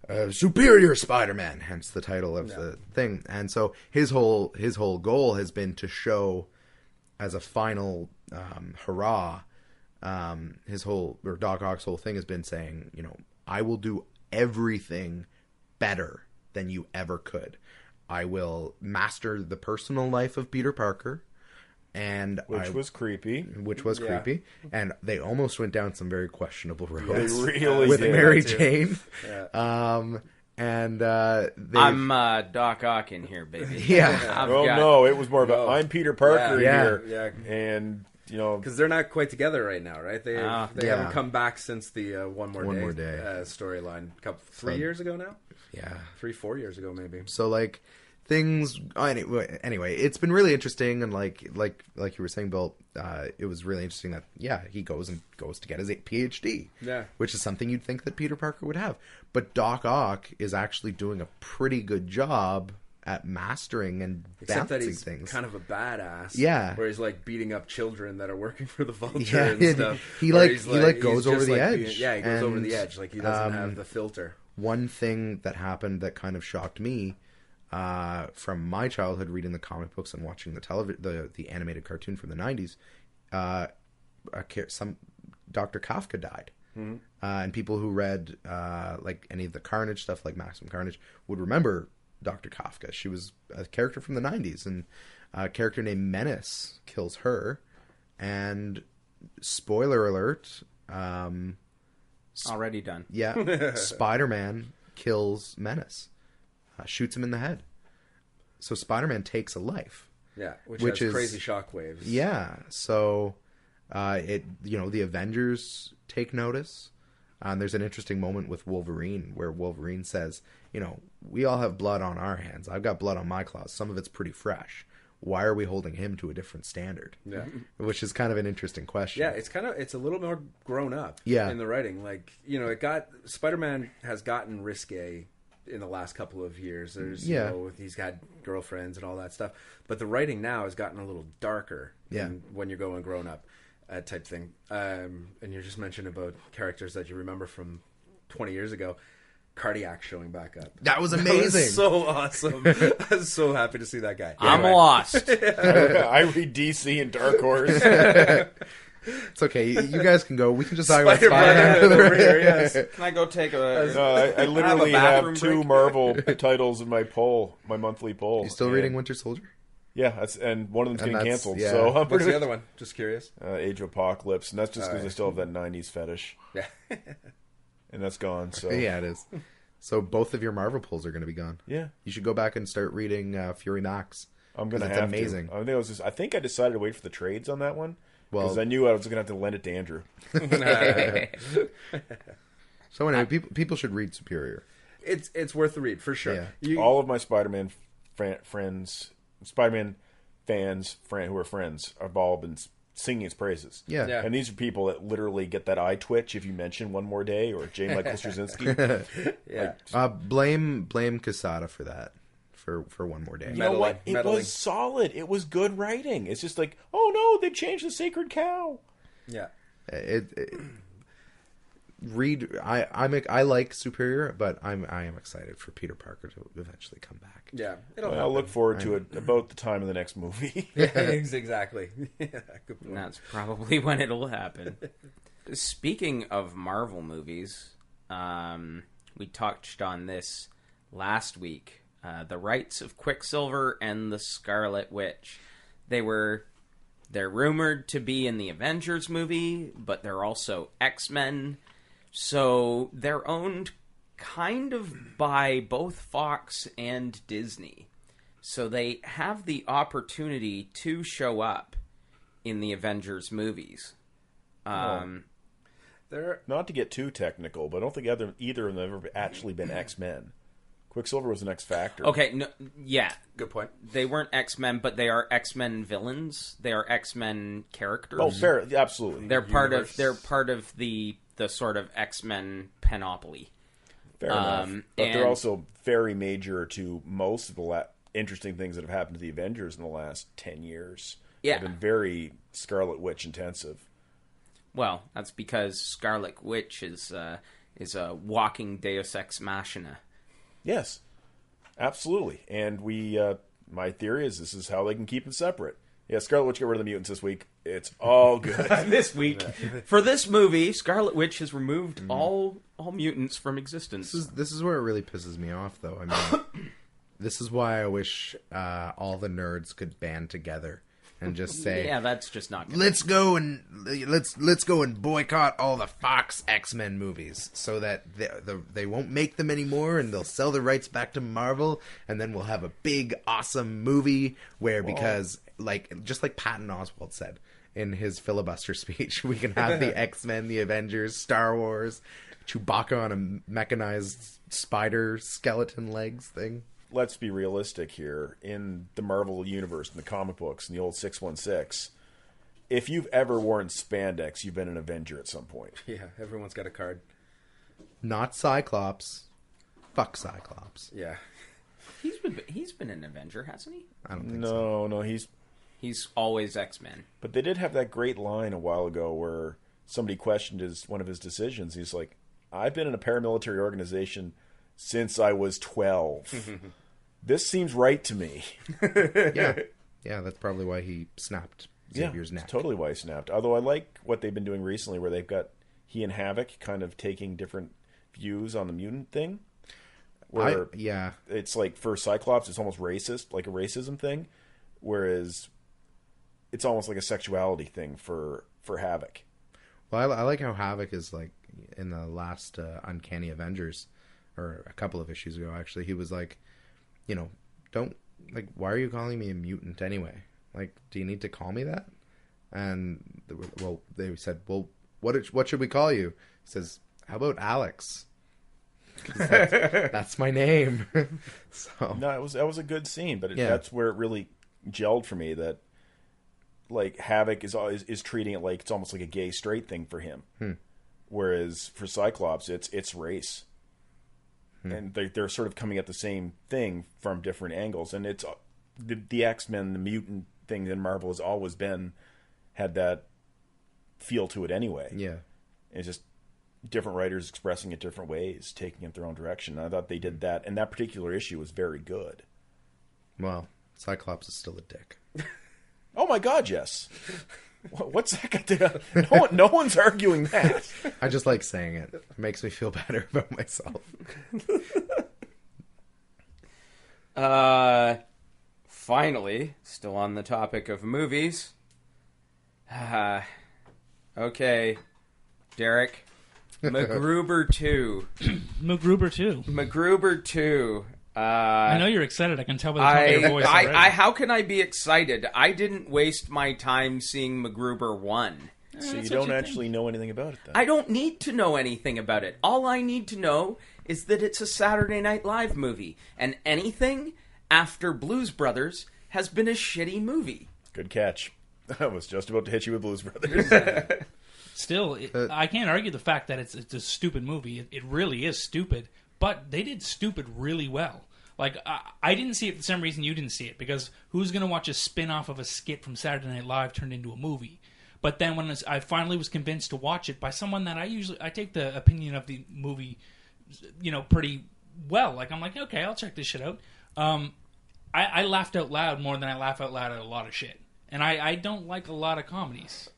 a superior Spider-Man, hence the title of the thing. And so his whole goal has been to show, as a final hurrah, Doc Ock's whole thing has been saying, I will do everything better than you ever could. I will master the personal life of Peter Parker. Which was creepy. And they almost went down some very questionable roads. They really with did. Mary Jane. And I'm Doc Ock in here, baby. Yeah. No, it was more about I'm Peter Parker Yeah. here, and you know, because they're not quite together right now, right? They Yeah. haven't come back since the One More Day, Day. Storyline. 3 years ago now. yeah. 4 years ago, maybe. So like things. Anyway, it's been really interesting, and like you were saying, Bill, it was really interesting that he goes to get his PhD, which is something you'd think that Peter Parker would have, but Doc Ock is actually doing a pretty good job at mastering and Except balancing that he's things. kind of a badass. Yeah. Where he's like beating up children that are working for the Vulture Yeah, and stuff. he Where goes he's over just the like edge. he goes over And, the edge. Like he doesn't have the filter. One thing that happened that kind of shocked me from my childhood reading the comic books and watching the animated cartoon from the 90s, some Dr. Kafka died. Mm-hmm. And people who read like any of the Carnage stuff, like Maximum Carnage, would remember Dr. Kafka. She was a character from the 90s, and a character named Menace kills her. And spoiler alert, Already done. yeah, Spider-Man kills Menace, shoots him in the head. So Spider-Man takes a life. Yeah, which Which has is- crazy shockwaves. Yeah, so the Avengers take notice. And there's an interesting moment with Wolverine where Wolverine says, we all have blood on our hands. I've got blood on my claws. Some of it's pretty fresh. Why are we holding him to a different standard? Yeah. Which is kind of an interesting question. Yeah, it's a little more grown up in the writing. Like, Spider-Man has gotten risque in the last couple of years. There's he's had girlfriends and all that stuff. But the writing now has gotten a little darker than when you're going grown up type thing. And you just mentioned about characters that you remember from 20 years ago. Cardiac showing back up. That was amazing. That was so awesome. I was so happy to see that guy. I'm lost. I read DC and Dark Horse. It's okay. You guys can go. We can just talk about Spider-Man Spider-Man. over here, yes. Can I go take a... I literally bathroom have two break? Marvel titles in my monthly poll. You still reading Winter Soldier? Yeah, and one of them's And getting that's- canceled. yeah. So I'm What's pretty the other one? Just curious. Age of Apocalypse, and that's just because Alright. I still have that '90s fetish, Yeah. and that's gone. So Yeah, it is. So both of your Marvel pulls are going to be gone. yeah, You should go back and start reading Fury Max. I'm gonna 'Cause have it's amazing. to. I think I decided to wait for the trades on that one because Well- I knew I was gonna have to lend it to Andrew. So anyway, people should read Superior. It's worth the read for sure. Yeah. All of my Spider-Man friends, Spider-Man fans, who are friends, have all been singing its praises. Yeah. Yeah. And these are people that literally get that eye twitch if you mention One More Day or J. Michael Straczynski. Yeah. Blame Quesada for that. For One More Day. You know what? It Meddling. was solid. It was good writing. It's just like, oh no, they changed the sacred cow. Yeah. I like Superior, but I am excited for Peter Parker to eventually come back. Yeah. I'll look forward to it about the time of the next movie. Exactly. Yeah, good point. And that's probably when it'll happen. Speaking of Marvel movies, we touched on this last week. The rights of Quicksilver and the Scarlet Witch. They're rumored to be in the Avengers movie, but they're also X-Men. So they're owned kind of by both Fox and Disney. So they have the opportunity to show up in the Avengers movies. They're Not to get too technical, but I don't think either of them have ever actually been X-Men. Quicksilver was an X-Factor. Okay, no, yeah. good point. They weren't X-Men, but they are X-Men villains. They are X-Men characters. Oh, fair, absolutely. They're part Universe. of the sort of X-Men panoply. Fair enough. But they're and- also very major to most of the interesting things that have happened to the Avengers in the last 10 years. Yeah. They've been very Scarlet Witch intensive. Well, that's because Scarlet Witch is a walking Deus Ex Machina. Yes, absolutely. And my theory is this is how they can keep them separate. Yeah, Scarlet Witch got rid of the mutants this week. It's all good. This week, for this movie, Scarlet Witch has removed all mutants from existence. This is where it really pisses me off, though. I mean, this is why I wish all the nerds could band together and just say, Yeah, that's just not good. let's go and boycott all the Fox X-Men movies so that they won't make them anymore, and they'll sell the rights back to Marvel, and then we'll have a big awesome movie where because just like Patton Oswalt said in his filibuster speech, we can have the X-Men, the Avengers, Star Wars, Chewbacca on a mechanized spider skeleton legs thing. Let's be realistic here. In the Marvel universe, in the comic books, in the old 616, if you've ever worn spandex, you've been an Avenger at some point. Yeah, everyone's got a card. Not Cyclops. Fuck Cyclops. Yeah. He's been an Avenger, hasn't he? I don't think so. No, He's always X-Men. But they did have that great line a while ago where somebody questioned one of his decisions. He's like, I've been in a paramilitary organization since I was 12. This seems right to me. Yeah, that's probably why he snapped Xavier's neck. That's totally why he snapped. Although I like what they've been doing recently where they've got he and Havoc kind of taking different views on the mutant thing. Where it's like for Cyclops, it's almost racist, like a racism thing. Whereas it's almost like a sexuality thing for Havoc. Well, I like how Havoc is like in the last Uncanny Avengers, or a couple of issues ago, actually. He was like, why are you calling me a mutant anyway? Like, do you need to call me that? And they said, well, what should we call you? He says, how about Alex? That's my name. So no, that was a good scene, but that's where it really gelled for me. That like Havoc is treating it like it's almost like a gay straight thing for him, whereas for Cyclops it's race, and they're sort of coming at the same thing from different angles. And it's the X-Men, the mutant thing in Marvel has always had that feel to it anyway. Yeah, it's just different writers expressing it different ways, taking it their own direction. And I thought they did that, and that particular issue was very good. Well, Cyclops is still a dick. Oh my God, yes. What's that got to... No one's arguing that. I just like saying it. It makes me feel better about myself. Finally, still on the topic of movies. Okay, Derek. MacGruber 2. MacGruber 2. MacGruber 2. I know you're excited. I can tell by the tone of your voice already. How can I be excited? I didn't waste my time seeing MacGruber 1. So you don't actually know anything about it then? I don't need to know anything about it. All I need to know is that it's a Saturday Night Live movie. And anything after Blues Brothers has been a shitty movie. Good catch. I was just about to hit you with Blues Brothers. Still, I can't argue the fact that it's a stupid movie. It really is stupid. But they did stupid really well. Like, I didn't see it for some reason you didn't see it. Because who's going to watch a spin-off of a skit from Saturday Night Live turned into a movie? But then when I finally was convinced to watch it by someone that I take the opinion of the movie, pretty well. Like, I'm like, okay, I'll check this shit out. I laughed out loud more than I laugh out loud at a lot of shit. And I don't like a lot of comedies.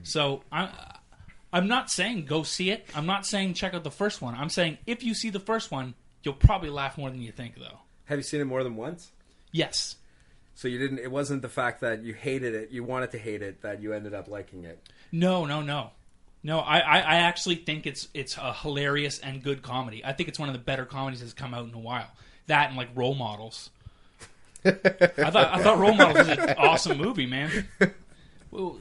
So I'm not saying go see it. I'm not saying check out the first one. I'm saying if you see the first one, you'll probably laugh more than you think, though. Have you seen it more than once? Yes. So you didn't. It wasn't the fact that you hated it, you wanted to hate it, that you ended up liking it. No. I actually think it's a hilarious and good comedy. I think it's one of the better comedies that's come out in a while. That and like Role Models. I thought Role Models was an awesome movie, man. Well,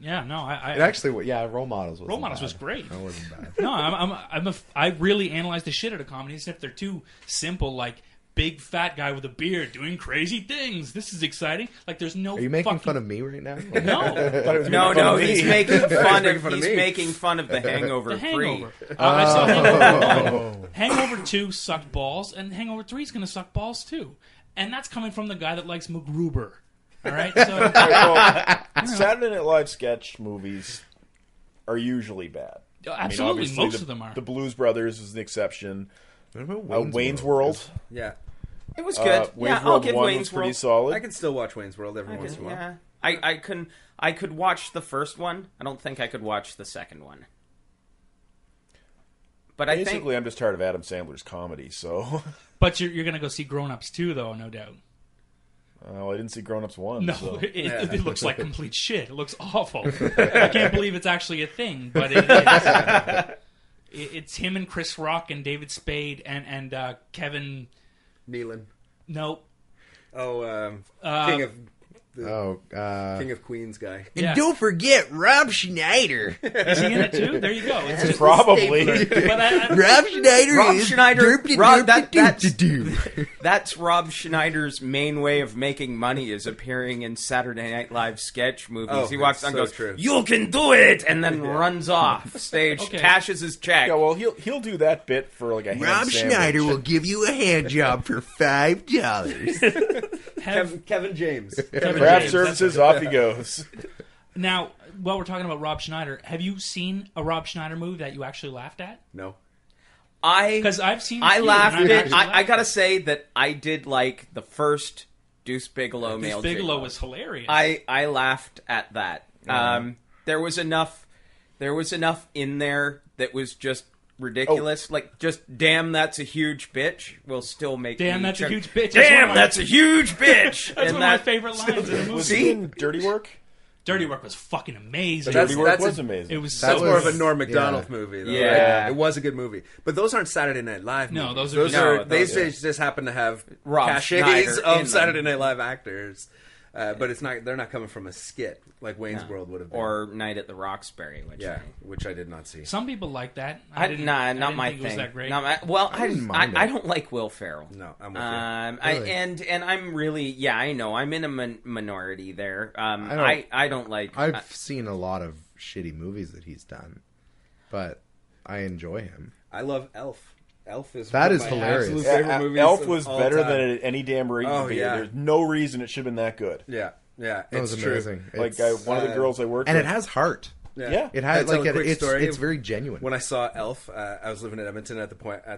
yeah, no, It actually, Role Models was. Role Models was great. That wasn't bad. No, I really analyze the shit out of comedies. If they're too simple, like big fat guy with a beard doing crazy things, this is exciting. Like, there's no. Are you making fun of me right now? No. He's making fun of The Hangover 3. Hangover. I saw Hangover 1. Hangover 2 sucked balls, and Hangover 3 is going to suck balls too. And that's coming from the guy that likes MacGruber. All right. So, Saturday Night Live sketch movies are usually bad. Absolutely, most of them are. The Blues Brothers is an exception. What about Wayne's World. Yeah. It was good. I'll give Wayne's World was pretty solid. I can still watch Wayne's World every once in a while. Yeah. I could watch the first one. I don't think I could watch the second one. But basically, I'm just tired of Adam Sandler's comedy, so... But you're going to go see Grown Ups too, though, no doubt. Oh, I didn't see Grown Ups 1. No, so. it looks like complete shit. It looks awful. I can't believe it's actually a thing, but it is. It's him and Chris Rock and David Spade and Kevin... Nealon. Nope. King of Queens guy. Yeah. And don't forget Rob Schneider. Is he in it too? There you go. It's just, Probably. but Rob Schneider Rob is Schneider- derp-de-derp-de-doop-de-doo. That's Rob Schneider's main way of making money is appearing in Saturday Night Live sketch movies. Oh, He walks that's on and so goes, true. "You can do it," and then runs off stage, Okay. cashes his check. Yeah, well, he'll do that bit for like a ham Rob sandwich. Schneider will give you a hand job for $5. Kevin James. Kevin Craft James, services, off he goes. Now, while we're talking about Rob Schneider, have you seen a Rob Schneider movie that you actually laughed at? No. Because I've seen. a I few, laughed and at. actually I laughed. gotta say that I did like the first Deuce Bigelow Deuce male. Bigelow Gigolo. was hilarious. I laughed at that. There was enough in there that was just ridiculous. Like, just damn, that's a huge bitch. Will still make. Damn, me that's a chuck- huge bitch. That's one Damn, of my- that's a huge bitch. That's one of my favorite lines in the Was movie. he in Dirty Work? Dirty Work was fucking amazing. That's- Dirty Work that's was a- amazing. It was That's so more of good. a Norm Macdonald movie, though. Yeah. Right? It was a good movie. But those aren't Saturday Night Live No, movies. those are just- These No, days just happen to have Rob cachets Schneider in them. of Saturday Night Live actors. But it's not. They're not coming from a skit like Wayne's World would have been. Or Night at the Roxbury, which I did not see. Some people like that. I didn't- nah, I not didn't my think thing. It was that great. Not my, well, I didn't mind I it. don't like Will Ferrell. No, I'm with you. Really? And I'm really I know I'm in a minority there. don't- I don't like. I've seen a lot of shitty movies that he's done, but I enjoy him. I love Elf. Elf is That one is of my hilarious. absolute Yeah, favorite movies Elf of was all better time. than any damn rated Oh, movie. yeah. There's no reason it should have been that good. Yeah, That it's was true. amazing. Like It's- one of the girls I worked and with. it has heart. Yeah. It I has tell like a quick story. it's very genuine. When I saw Elf, I was living in Edmonton at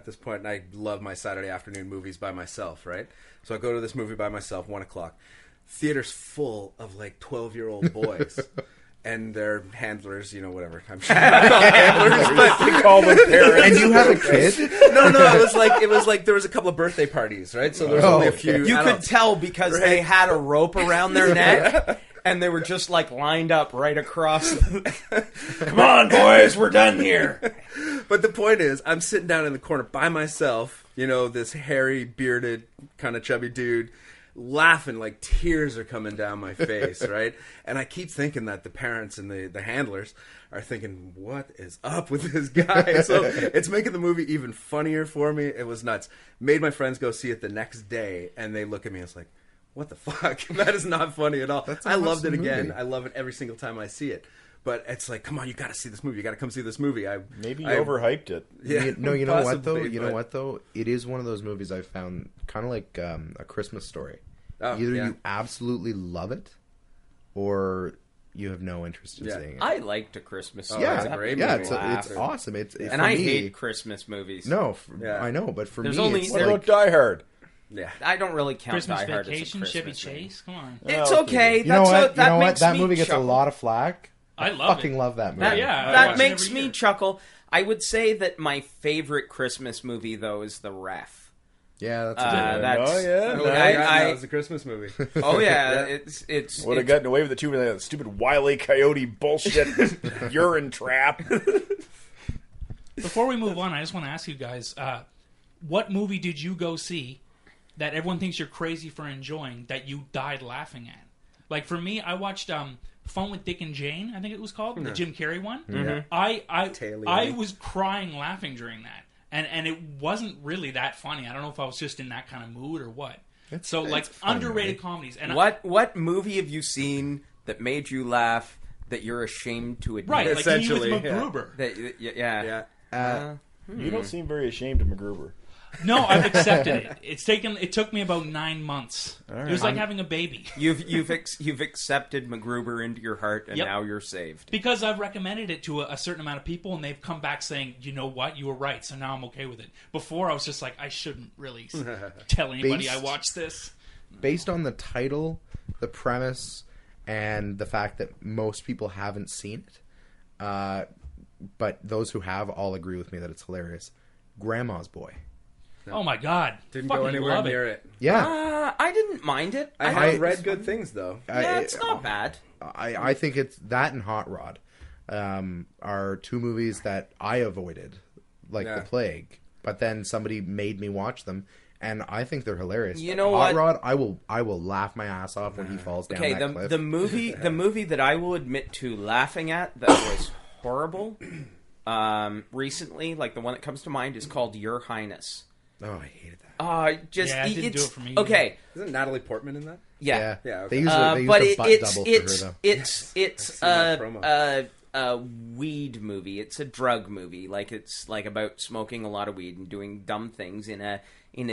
this point, and I love my Saturday afternoon movies by myself. Right, so I go to this movie by myself, 1:00. Theater's full of like 12-year-old boys. And their handlers, whatever. I'm sure they're not called handlers, but They call them parents. and you have a kid? no. It was like there was a couple of birthday parties, right? So there was only a few. You could adults. tell because they had a rope around their neck. And they were just like lined up right across. Come on, boys, we're done here. But the point is, I'm sitting down in the corner by myself. This hairy, bearded, kind of chubby dude, laughing like tears are coming down my face, right? And I keep thinking that the parents and the handlers are thinking, what is up with this guy? So it's making the movie even funnier for me. It was nuts. Made my friends go see it the next day, and they look at me and it's like, what the fuck? That is not funny at all. That's a I loved it awesome again. movie. I love it every single time I see it. But it's like, come on, you got to see this movie. You got to come see this movie. Maybe you overhyped it. Yeah, You know what though? possibly, You know but- what though? It is one of those movies I found kind of like a Christmas Story. Oh, Either yeah. you absolutely love it, or you have no interest in Yeah. seeing it. I liked A Christmas Story. yeah, it's a great yeah, movie. it's awesome. It's And for I me, hate Christmas movies. No, Yeah. I know, but for There's me, only- it's What There- like about Die Hard? Yeah. I don't really count Christmas Die Hard Vacation, as a Chevy Christmas movie. Chase. Come on. It's Oh, okay. you know That's what? that You know what? makes That me movie gets chuckle. a lot of flack. I love fucking it. love that movie. That, Yeah, I that watch it makes every me year. chuckle. I would say that my favorite Christmas movie, though, is The Ref. Yeah, that's a good one. That's, Oh, yeah, Oh, I- that was a Christmas movie. oh yeah, it's Would have gotten away with it too with that stupid Wile E. Coyote bullshit urine trap. Before we move on, I just want to ask you guys, what movie did you go see that everyone thinks you're crazy for enjoying that you died laughing at? Like for me, I watched Fun with Dick and Jane, I think it was called, the Jim Carrey one. Mm-hmm. I was crying laughing during that. And it wasn't really that funny. I don't know if I was just in that kind of mood or what. So like fun, underrated right? comedies. And what movie have you seen that made you laugh that you're ashamed to admit? right, like Essentially, he with yeah. MacGruber. That, yeah. Yeah. You don't seem very ashamed of MacGruber. No, I've accepted it. It took me about 9 months. It was like having a baby. You've accepted MacGruber into your heart, and Yep. now you're saved. Because I've recommended it to a certain amount of people, and they've come back saying, you know what, you were right, so now I'm okay with it. Before, I was just like, I shouldn't really tell anybody I watched this. Based on the title, the premise, and the fact that most people haven't seen it, but those who have all agree with me that it's hilarious. Grandma's Boy. Oh my god. Didn't Fucking go anywhere love near it. it. Yeah, I didn't mind it. I thought have it read was good fun. things though. Yeah, it's not bad. I think it's that and Hot Rod are two movies that I avoided like the plague. But then somebody made me watch them, and I think they're hilarious. You know Hot what? Rod, I will laugh my ass off when he falls down Okay, that cliff. the movie that I will admit to laughing at that was horrible recently, like the one that comes to mind, is called Your Highness. Oh, I hated that. It didn't do it for me. Okay. Isn't Natalie Portman in that? Yeah. Yeah, okay. They use But a butt it's double for her though. it's that promo. a weed movie. It's a drug movie. Like it's like about smoking a lot of weed and doing dumb things in a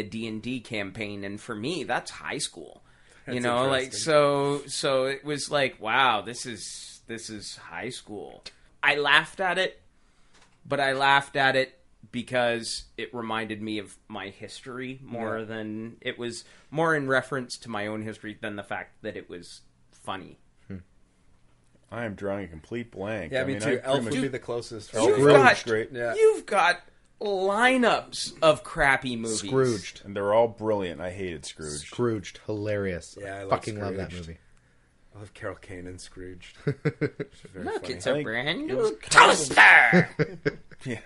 D&D campaign. And for me, that's high school. You That's know, like interesting. so it was like, wow, this is high school. I laughed at it, but I laughed at it because it reminded me of my history more than it was more in reference to my own history than the fact that it was funny. I am drawing a complete blank. Yeah, I me mean, too. I Elf pretty would be much- the closest. Elf You've Scrooge, got great. Yeah. you've got lineups of crappy movies. Scrooged. And they're all brilliant. I hated Scrooge. Scrooged. Hilarious. Yeah, I love fucking love that Scrooged. movie. I love Carol Kane and Scrooge. Very Look, funny. it's I a think brand it was new toaster. Yeah.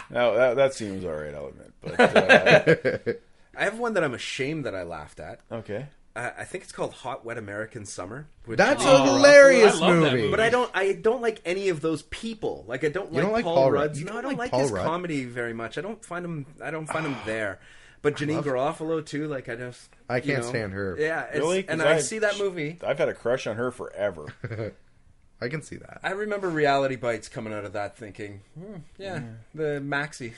No, that scene was alright, I'll admit. But, I have one that I'm ashamed that I laughed at. okay. I think it's called Hot Wet American Summer. Which That's Paul a hilarious I love that movie. movie. But I don't like any of those people. Like I don't You like, don't like Paul Paul Rudd? Rudd's. You No, don't I don't like like Paul his Rudd? comedy very much. I don't find him there. But Janine Garofalo too. Like I can't stand her. Yeah, Really? 'Cause and I see that movie. I've had a crush on her forever. I can see that. I remember Reality Bites coming out of that, thinking, the Maxie,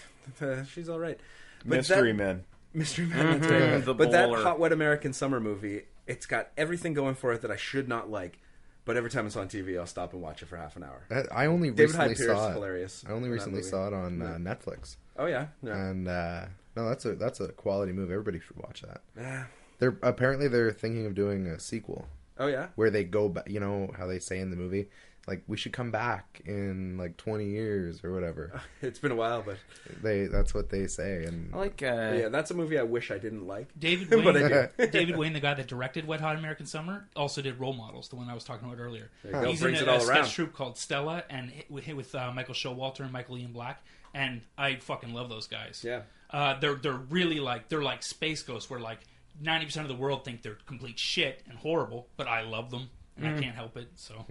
she's all right. But Mystery that- Men. Mystery Man. That's right. The But that Bowler. Hot Wet American Summer movie, it's got everything going for it that I should not like. But every time it's on TV, I'll stop and watch it for half an hour. I only David Hyde recently Pierce saw is it. hilarious. I only in that recently movie. saw it on Netflix, Oh yeah, yeah. and no, that's a quality movie. Everybody should watch that. Ah. They're thinking of doing a sequel Oh yeah. where they go back. You know how they say in the movie, like we should come back in like 20 years or whatever. It's been a while, but That's what they say, and I like yeah, that's a movie I wish I didn't like. David But I Wayne, do. David Wayne, the guy that directed Wet Hot American Summer, also did Role Models, the one I was talking about earlier. There you go. He's Brings in it all a around. sketch troupe called Stella, and with Michael Showalter and Michael Ian Black, and I fucking love those guys. Yeah. They're really they're like Space Ghosts, where like 90% of the world think they're complete shit and horrible, but I love them and I can't help it. So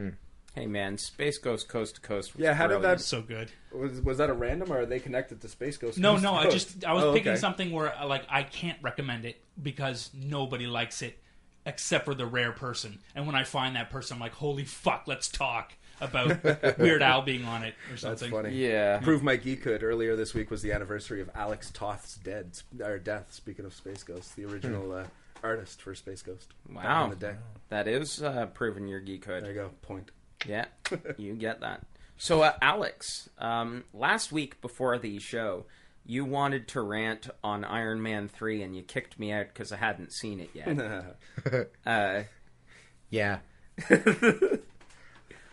Hey man, Space Ghost Coast to Coast. Was Yeah, how did brilliant. so good. Was that a random, or are they connected to Space Ghost? No, Coast no, to I Coast? was Oh, picking okay. something where like I can't recommend it because nobody likes it except for the rare person. And when I find that person, I'm like, holy fuck, let's talk about Weird Al being on it or That's something. funny. Yeah. Prove My Geekhood. Earlier this week was the anniversary of Alex Toth's death. Speaking of Space Ghost, the original artist for Space Ghost. Back Wow. in the day. That is proving your geekhood. There you go. Point. Yeah, you get that. So, Alex, last week before the show, you wanted to rant on Iron Man 3 and you kicked me out because I hadn't seen it yet. yeah.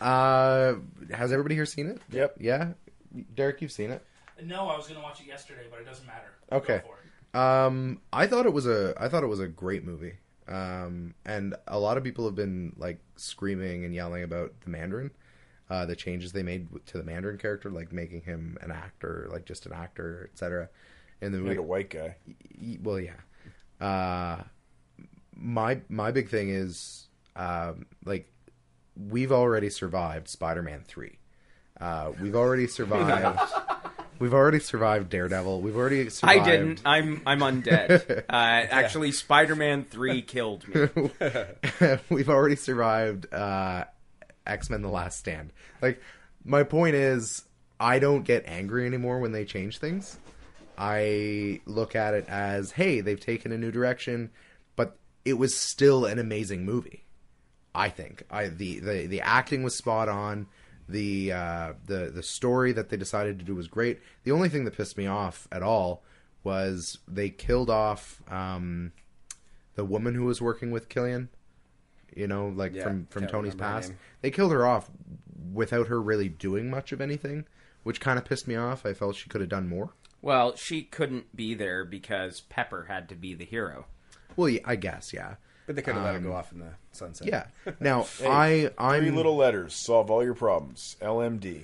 Has everybody here seen it? Yep. Yeah, Derek, you've seen it. No, I was going to watch it yesterday, but it doesn't matter. Okay. Go for it. I thought it was a great movie. And a lot of people have been like screaming and yelling about the Mandarin, the changes they made to the Mandarin character, like making him an actor, like just an actor, etc. In the movie, Like a white guy. well, yeah. My big thing is like we've already survived Spider-Man 3. We've already survived. We've already survived Daredevil. We've already survived. I didn't. I'm undead. Actually, Spider-Man 3 killed me. We've already survived X-Men: The Last Stand. Like, my point is, I don't get angry anymore when they change things. I look at it as, hey, they've taken a new direction, but it was still an amazing movie. I think the acting was spot on. The story that they decided to do was great. The only thing that pissed me off at all was they killed off the woman who was working with Killian. You know, like from Tony's remember her past. name. They killed her off without her really doing much of anything, which kind of pissed me off. I felt she could have done more. Well, she couldn't be there because Pepper had to be the hero. Well, yeah, I guess, yeah. But they could have let it go off in the sunset. Yeah. Now, Hey, I'm... 3 little letters solve all your problems. LMD.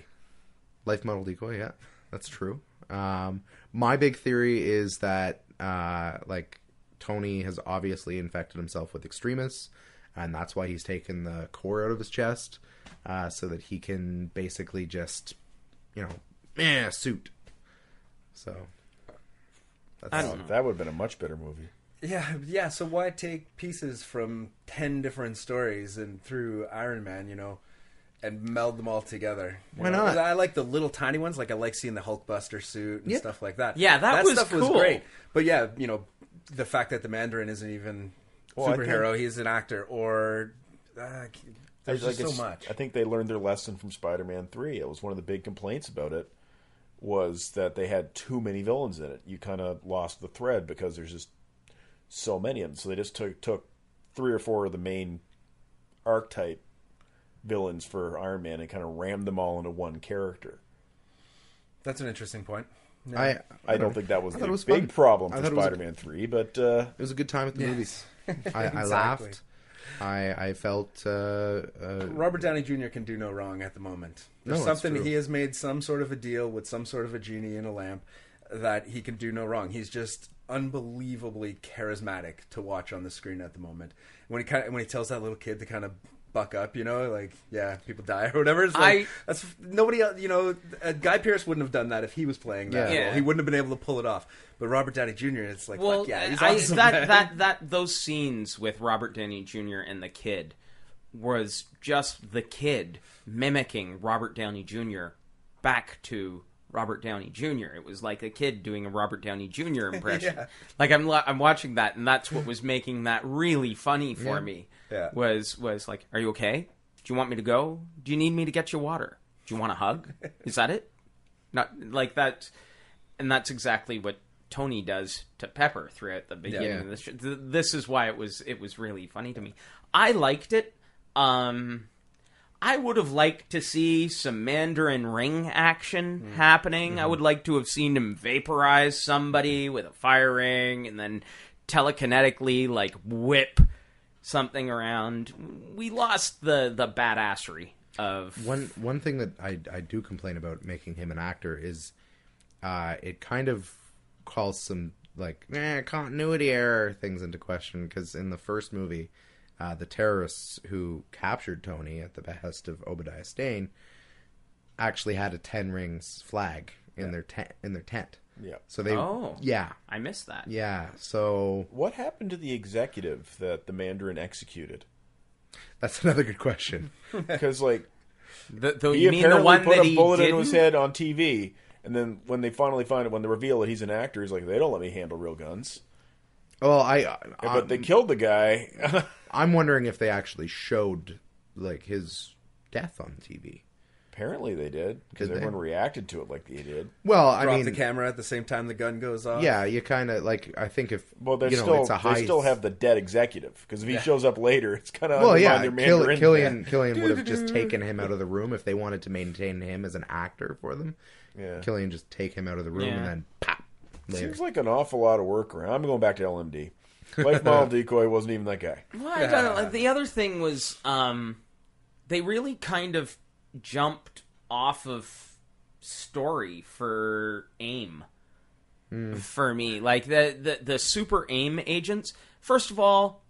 Life model decoy, yeah. That's true. My big theory is that, Tony has obviously infected himself with extremists, and that's why he's taken the core out of his chest, so that he can basically just, suit. So, That would have been a much better movie. Yeah. So why take pieces from 10 different stories and through Iron Man, and meld them all together? Why not? 'Cause I like the little tiny ones. Like I like seeing the Hulkbuster suit and stuff like that. Yeah, that was stuff cool. was great. But yeah, the fact that the Mandarin isn't even superhero, he's an actor, or there's just so much. I think they learned their lesson from Spider-Man 3. It was one of the big complaints about it, was that they had too many villains in it. You kind of lost the thread because there's just so many of them. So they just took 3 or 4 of the main archetype villains for Iron Man and kind of rammed them all into one character. That's an interesting point. I don't think that was the was big fun. problem I for thought it was Spider-Man 3, but... It was a good time at the movies. I Exactly. laughed. I felt... Robert Downey Jr. can do no wrong at the moment. There's No, it's something, true. he has made some sort of a deal with some sort of a genie in a lamp that he can do no wrong. He's just unbelievably charismatic to watch on the screen at the moment. When he tells that little kid to kind of buck up, people die or whatever. It's like, that's nobody else. Guy Pearce wouldn't have done that if he was playing that. Yeah. role. He wouldn't have been able to pull it off. But Robert Downey Jr., it's like, Well, fuck yeah, he's awesome. those scenes with Robert Downey Jr. and the kid was just the kid mimicking Robert Downey Jr. back to Robert Downey Jr. It was like a kid doing a Robert Downey Jr. impression. Yeah. Like I'm watching that, and that's what was making that really funny for me. Yeah. Was like, are you okay? Do you want me to go? Do you need me to get you water? Do you want a hug? Is that it? Not like that, and that's exactly what Tony does to Pepper throughout the beginning of this show. This is why it was really funny to me. I liked it. I would have liked to see some Mandarin ring action happening. Mm-hmm. I would like to have seen him vaporize somebody with a fire ring and then telekinetically whip something around. We lost the badassery of One thing that I do complain about making him an actor is it kind of calls some continuity error things into question, because in the first movie, the terrorists who captured Tony at the behest of Obadiah Stane actually had a 10 rings flag in their tent. Yeah. So they I missed that. Yeah. So What happened to the executive that the Mandarin executed? that's another good question. Because, You he mean apparently the one put that a he bullet didn't? into his head on TV, and then when they finally find it, when they reveal that he's an actor, he's like, they don't let me handle real guns. Well, But they killed the guy. I'm wondering if they actually showed his death on TV. Apparently they did, because Did they? everyone reacted to it like they did. Well, Drop the camera at the same time the gun goes off. yeah, you kind of I think if Well, it's a high. they still have the dead executive, because if he shows up later, it's kind of Well, yeah, their Mandarin. Killian would have just taken him out of the room if they wanted to maintain him as an actor for them. Yeah. Killian just take him out of the room and then pop later. Seems like an awful lot of work around. I'm going back to LMD. Life model decoy wasn't even that guy. Well, I don't know. The other thing was they really kind of jumped off of story for AIM for me. Like the super AIM agents. First of all,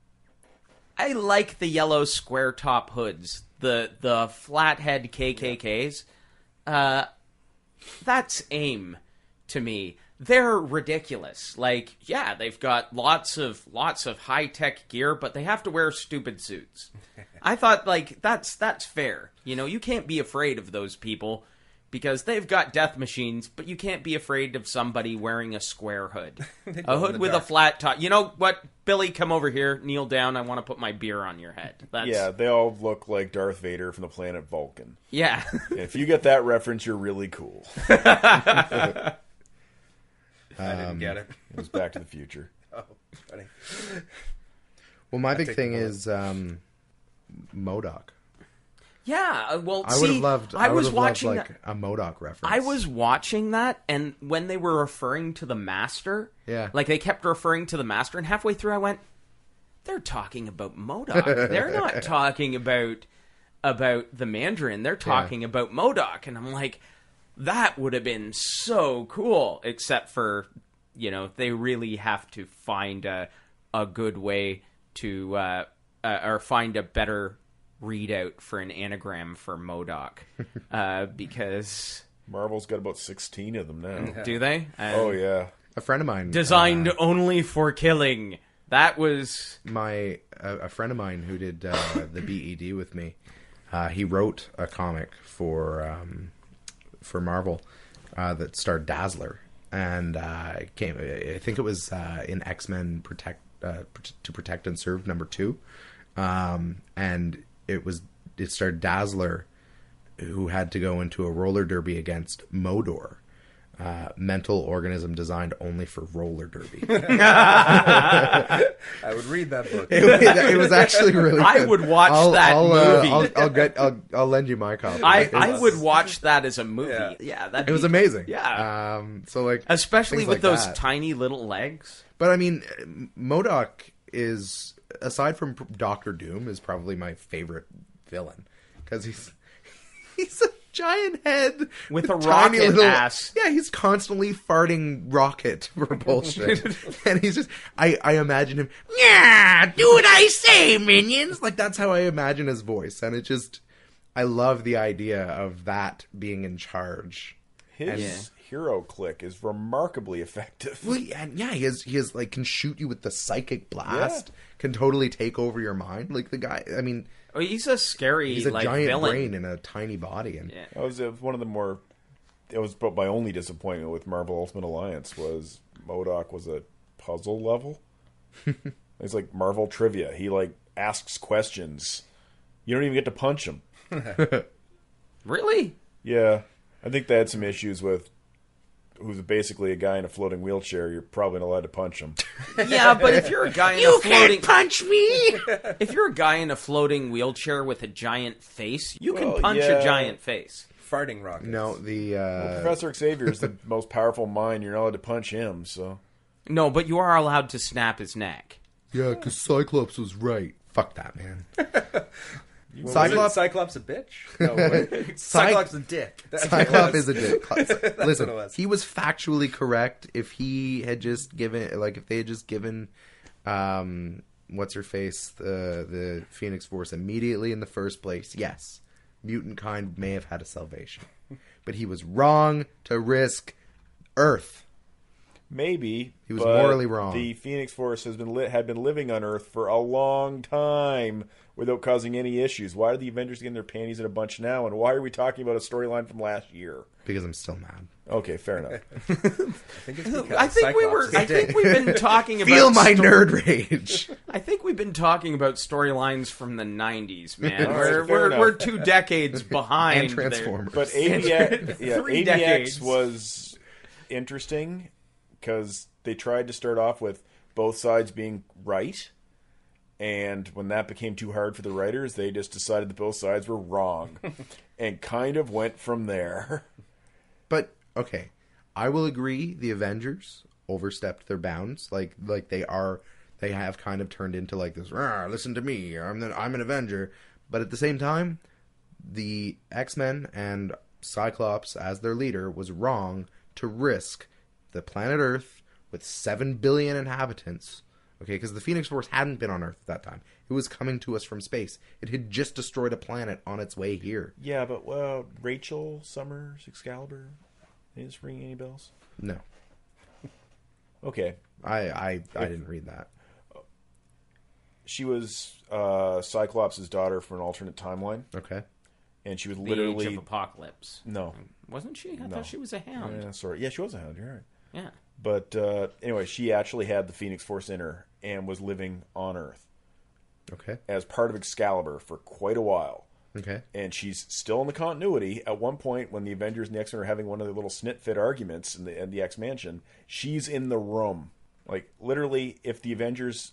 I like the yellow square top hoods, the flathead KKKs. That's AIM to me. They're ridiculous. They've got lots of high tech gear, but they have to wear stupid suits. I thought that's fair. You can't be afraid of those people because they've got death machines, but you can't be afraid of somebody wearing a square hood. A hood with a flat top. You know what? Billy, come over here, kneel down. I want to put my beer on your head. Yeah, they all look like Darth Vader from the planet Vulcan. Yeah. If you get that reference, you're really cool. I didn't get it. It was Back to the Future. Oh, funny. Well, my big take thing the bullet. is MODOK. Yeah, well, I would have loved. I was would have loved, watching like a MODOK reference. I was watching that, and when they were referring to the Master, like they kept referring to the Master, and halfway through I went, they're talking about MODOK. They're not talking about the Mandarin. They're talking about MODOK, and I'm like, that would have been so cool, except for, they really have to find a good way to, or find a better readout for an anagram for MODOK, because Marvel's got about 16 of them now. do they? Oh yeah, a friend of mine Designed only for killing. That was a friend of mine who did the BED with me. He wrote a comic for Marvel that starred Dazzler, and I think it was in X-Men to Protect and Serve #2, and it starred Dazzler, who had to go into a roller derby against Modor, mental organism designed only for roller derby. I would read that book. It was actually really good. I would watch that movie. I'll lend you my copy. I would watch that as a movie. Yeah, it was amazing. Yeah. So like, especially with like those that. tiny little legs. But I mean, MODOK is, aside from Doctor Doom, is probably my favorite villain, because he's a giant head with a tiny rocket ass. Yeah, he's constantly farting rocket for bullshit, and he's just. I imagine him. Yeah, do what I say, minions. Like, that's how I imagine his voice, and it just. I love the idea of that being in charge. His hero click is remarkably effective. Well, yeah, he has like, can shoot you with the psychic blast, can totally take over your mind. Like, the guy, I mean, he's a scary, he's a giant villain. brain in a tiny body, and That was one of the more. It was my only disappointment with Marvel Ultimate Alliance was MODOK was a puzzle level. It's like Marvel trivia. He like asks questions. You don't even get to punch him. Really? Yeah, I think they had some issues with. Who's basically a guy in a floating wheelchair? You're probably not allowed to punch him. Yeah, but if you're a guy in a floating, punch me. if you're a guy in a floating wheelchair with a giant face, you can punch a giant face. Farting rockets. no, Professor Xavier is the most powerful mind. You're not allowed to punch him. So No, but you are allowed to snap his neck. yeah, because Cyclops was right. Fuck that, man. Cyclops a bitch? No, Cyclops a dick. Cyclops is a dick. Listen, it was. he was factually correct if he had just given, like, if they had just given, what's her face, the Phoenix Force immediately in the first place. Yes, mutant kind may have had a salvation, but he was wrong to risk Earth. maybe He was morally wrong. The Phoenix Force had been living on Earth for a long time without causing any issues. Why are the Avengers getting their panties in a bunch now? And why are we talking about a storyline from last year? Because I'm still mad. Okay, fair enough. I think we've been talking about Feel my nerd rage. I think we've been talking about storylines from the 90s, man. All right, fair enough. We're 2 decades behind. And Transformers. But AVX, 3 decades. was interesting because they tried to start off with both sides being right. And when that became too hard for the writers, they just decided that both sides were wrong. And kind of went from there. But okay, I will agree. The Avengers overstepped their bounds. Like they have kind of turned into like this. Listen to me, I'm an Avenger. But at the same time, the X-Men and Cyclops as their leader was wrong to risk the planet Earth with 7 billion inhabitants. Okay, because the Phoenix Force hadn't been on Earth at that time. It was coming to us from space. It had just destroyed a planet on its way here. Yeah, but Rachel Summers, Excalibur, is this ringing any bells? No, Okay. I didn't read that. She was Cyclops' daughter from an alternate timeline. Okay. And she was The literally... Age of Apocalypse. No. Wasn't she? I No. thought she was a hound. Yeah, sorry. Yeah, she was a hound. You're right. Yeah. But anyway, she actually had the Phoenix Force in her and was living on Earth Okay. as part of Excalibur for quite a while. Okay. And she's still in the continuity. At one point, when the Avengers and the X-Men are having one of their little snit-fit arguments in the X-Mansion, she's in the room. Like, literally, if the Avengers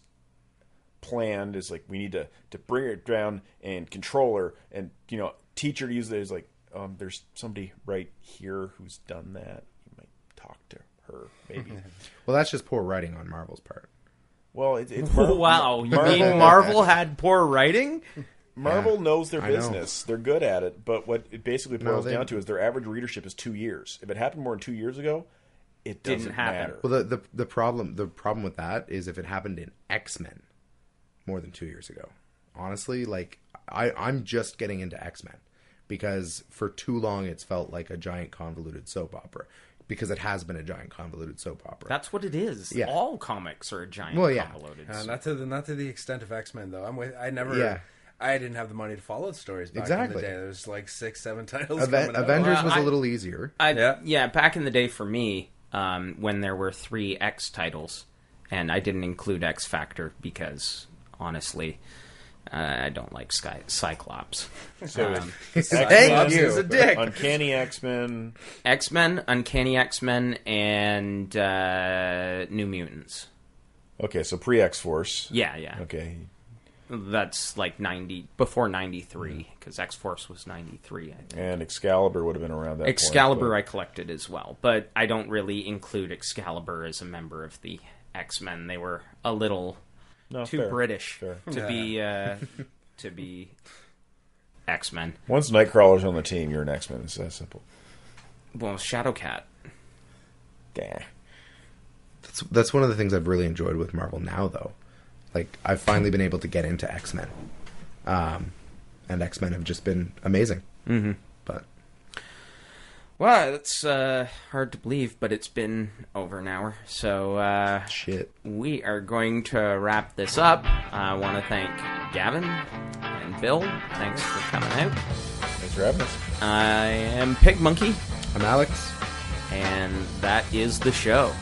planned is like, we need to bring her down and control her and, teacher to use it is like, there's somebody right here who's done that. You might talk to her, maybe. Well, that's just poor writing on Marvel's part. Well, it's Wow, you mean Marvel had poor writing? Marvel knows their I know. business. They're good at it. But what it basically boils they- down to is their average readership is 2 years. If it happened more than 2 years ago, it Didn't doesn't happen. matter. Well, the problem with that is if it happened in X-Men more than 2 years ago. Honestly, like I'm just getting into X-Men because for too long it's felt like a giant convoluted soap opera because it has been a giant convoluted soap opera. That's what it is. Yeah. All comics are a giant Well, yeah. convoluted. Not to the extent of X-Men though. Yeah. I didn't have the money to follow the stories back in Exactly. the day. There's like 6-7 titles coming out. Avengers Well, was I- a little easier. Yeah, back in the day for me, when there were 3 X titles, and I didn't include X Factor because, honestly, I don't like Cyclops. So Thank you. Is a dick. Uncanny X-Men. X-Men, Uncanny X-Men, and New Mutants. Okay, so pre-X-Force. Yeah. Okay. That's like before 93, because X-Force was 93, I think. And Excalibur would have been around that Excalibur point. I collected as well, but I don't really include Excalibur as a member of the X-Men. They were a little too fair. British Fair. to be X-Men. Once Nightcrawler's on the team, you're an X-Men. It's that simple. Well, Shadowcat. Nah. That's one of the things I've really enjoyed with Marvel now, though. Like, I've finally been able to get into X-Men. And X-Men have just been amazing. Mm-hmm. But Well, that's hard to believe, but it's been over an hour. So shit. we are going to wrap this up. I want to thank Gavin and Bill. Thanks for coming out. Thanks for having us. I am PigMonkey, I'm Alex. and that is the show.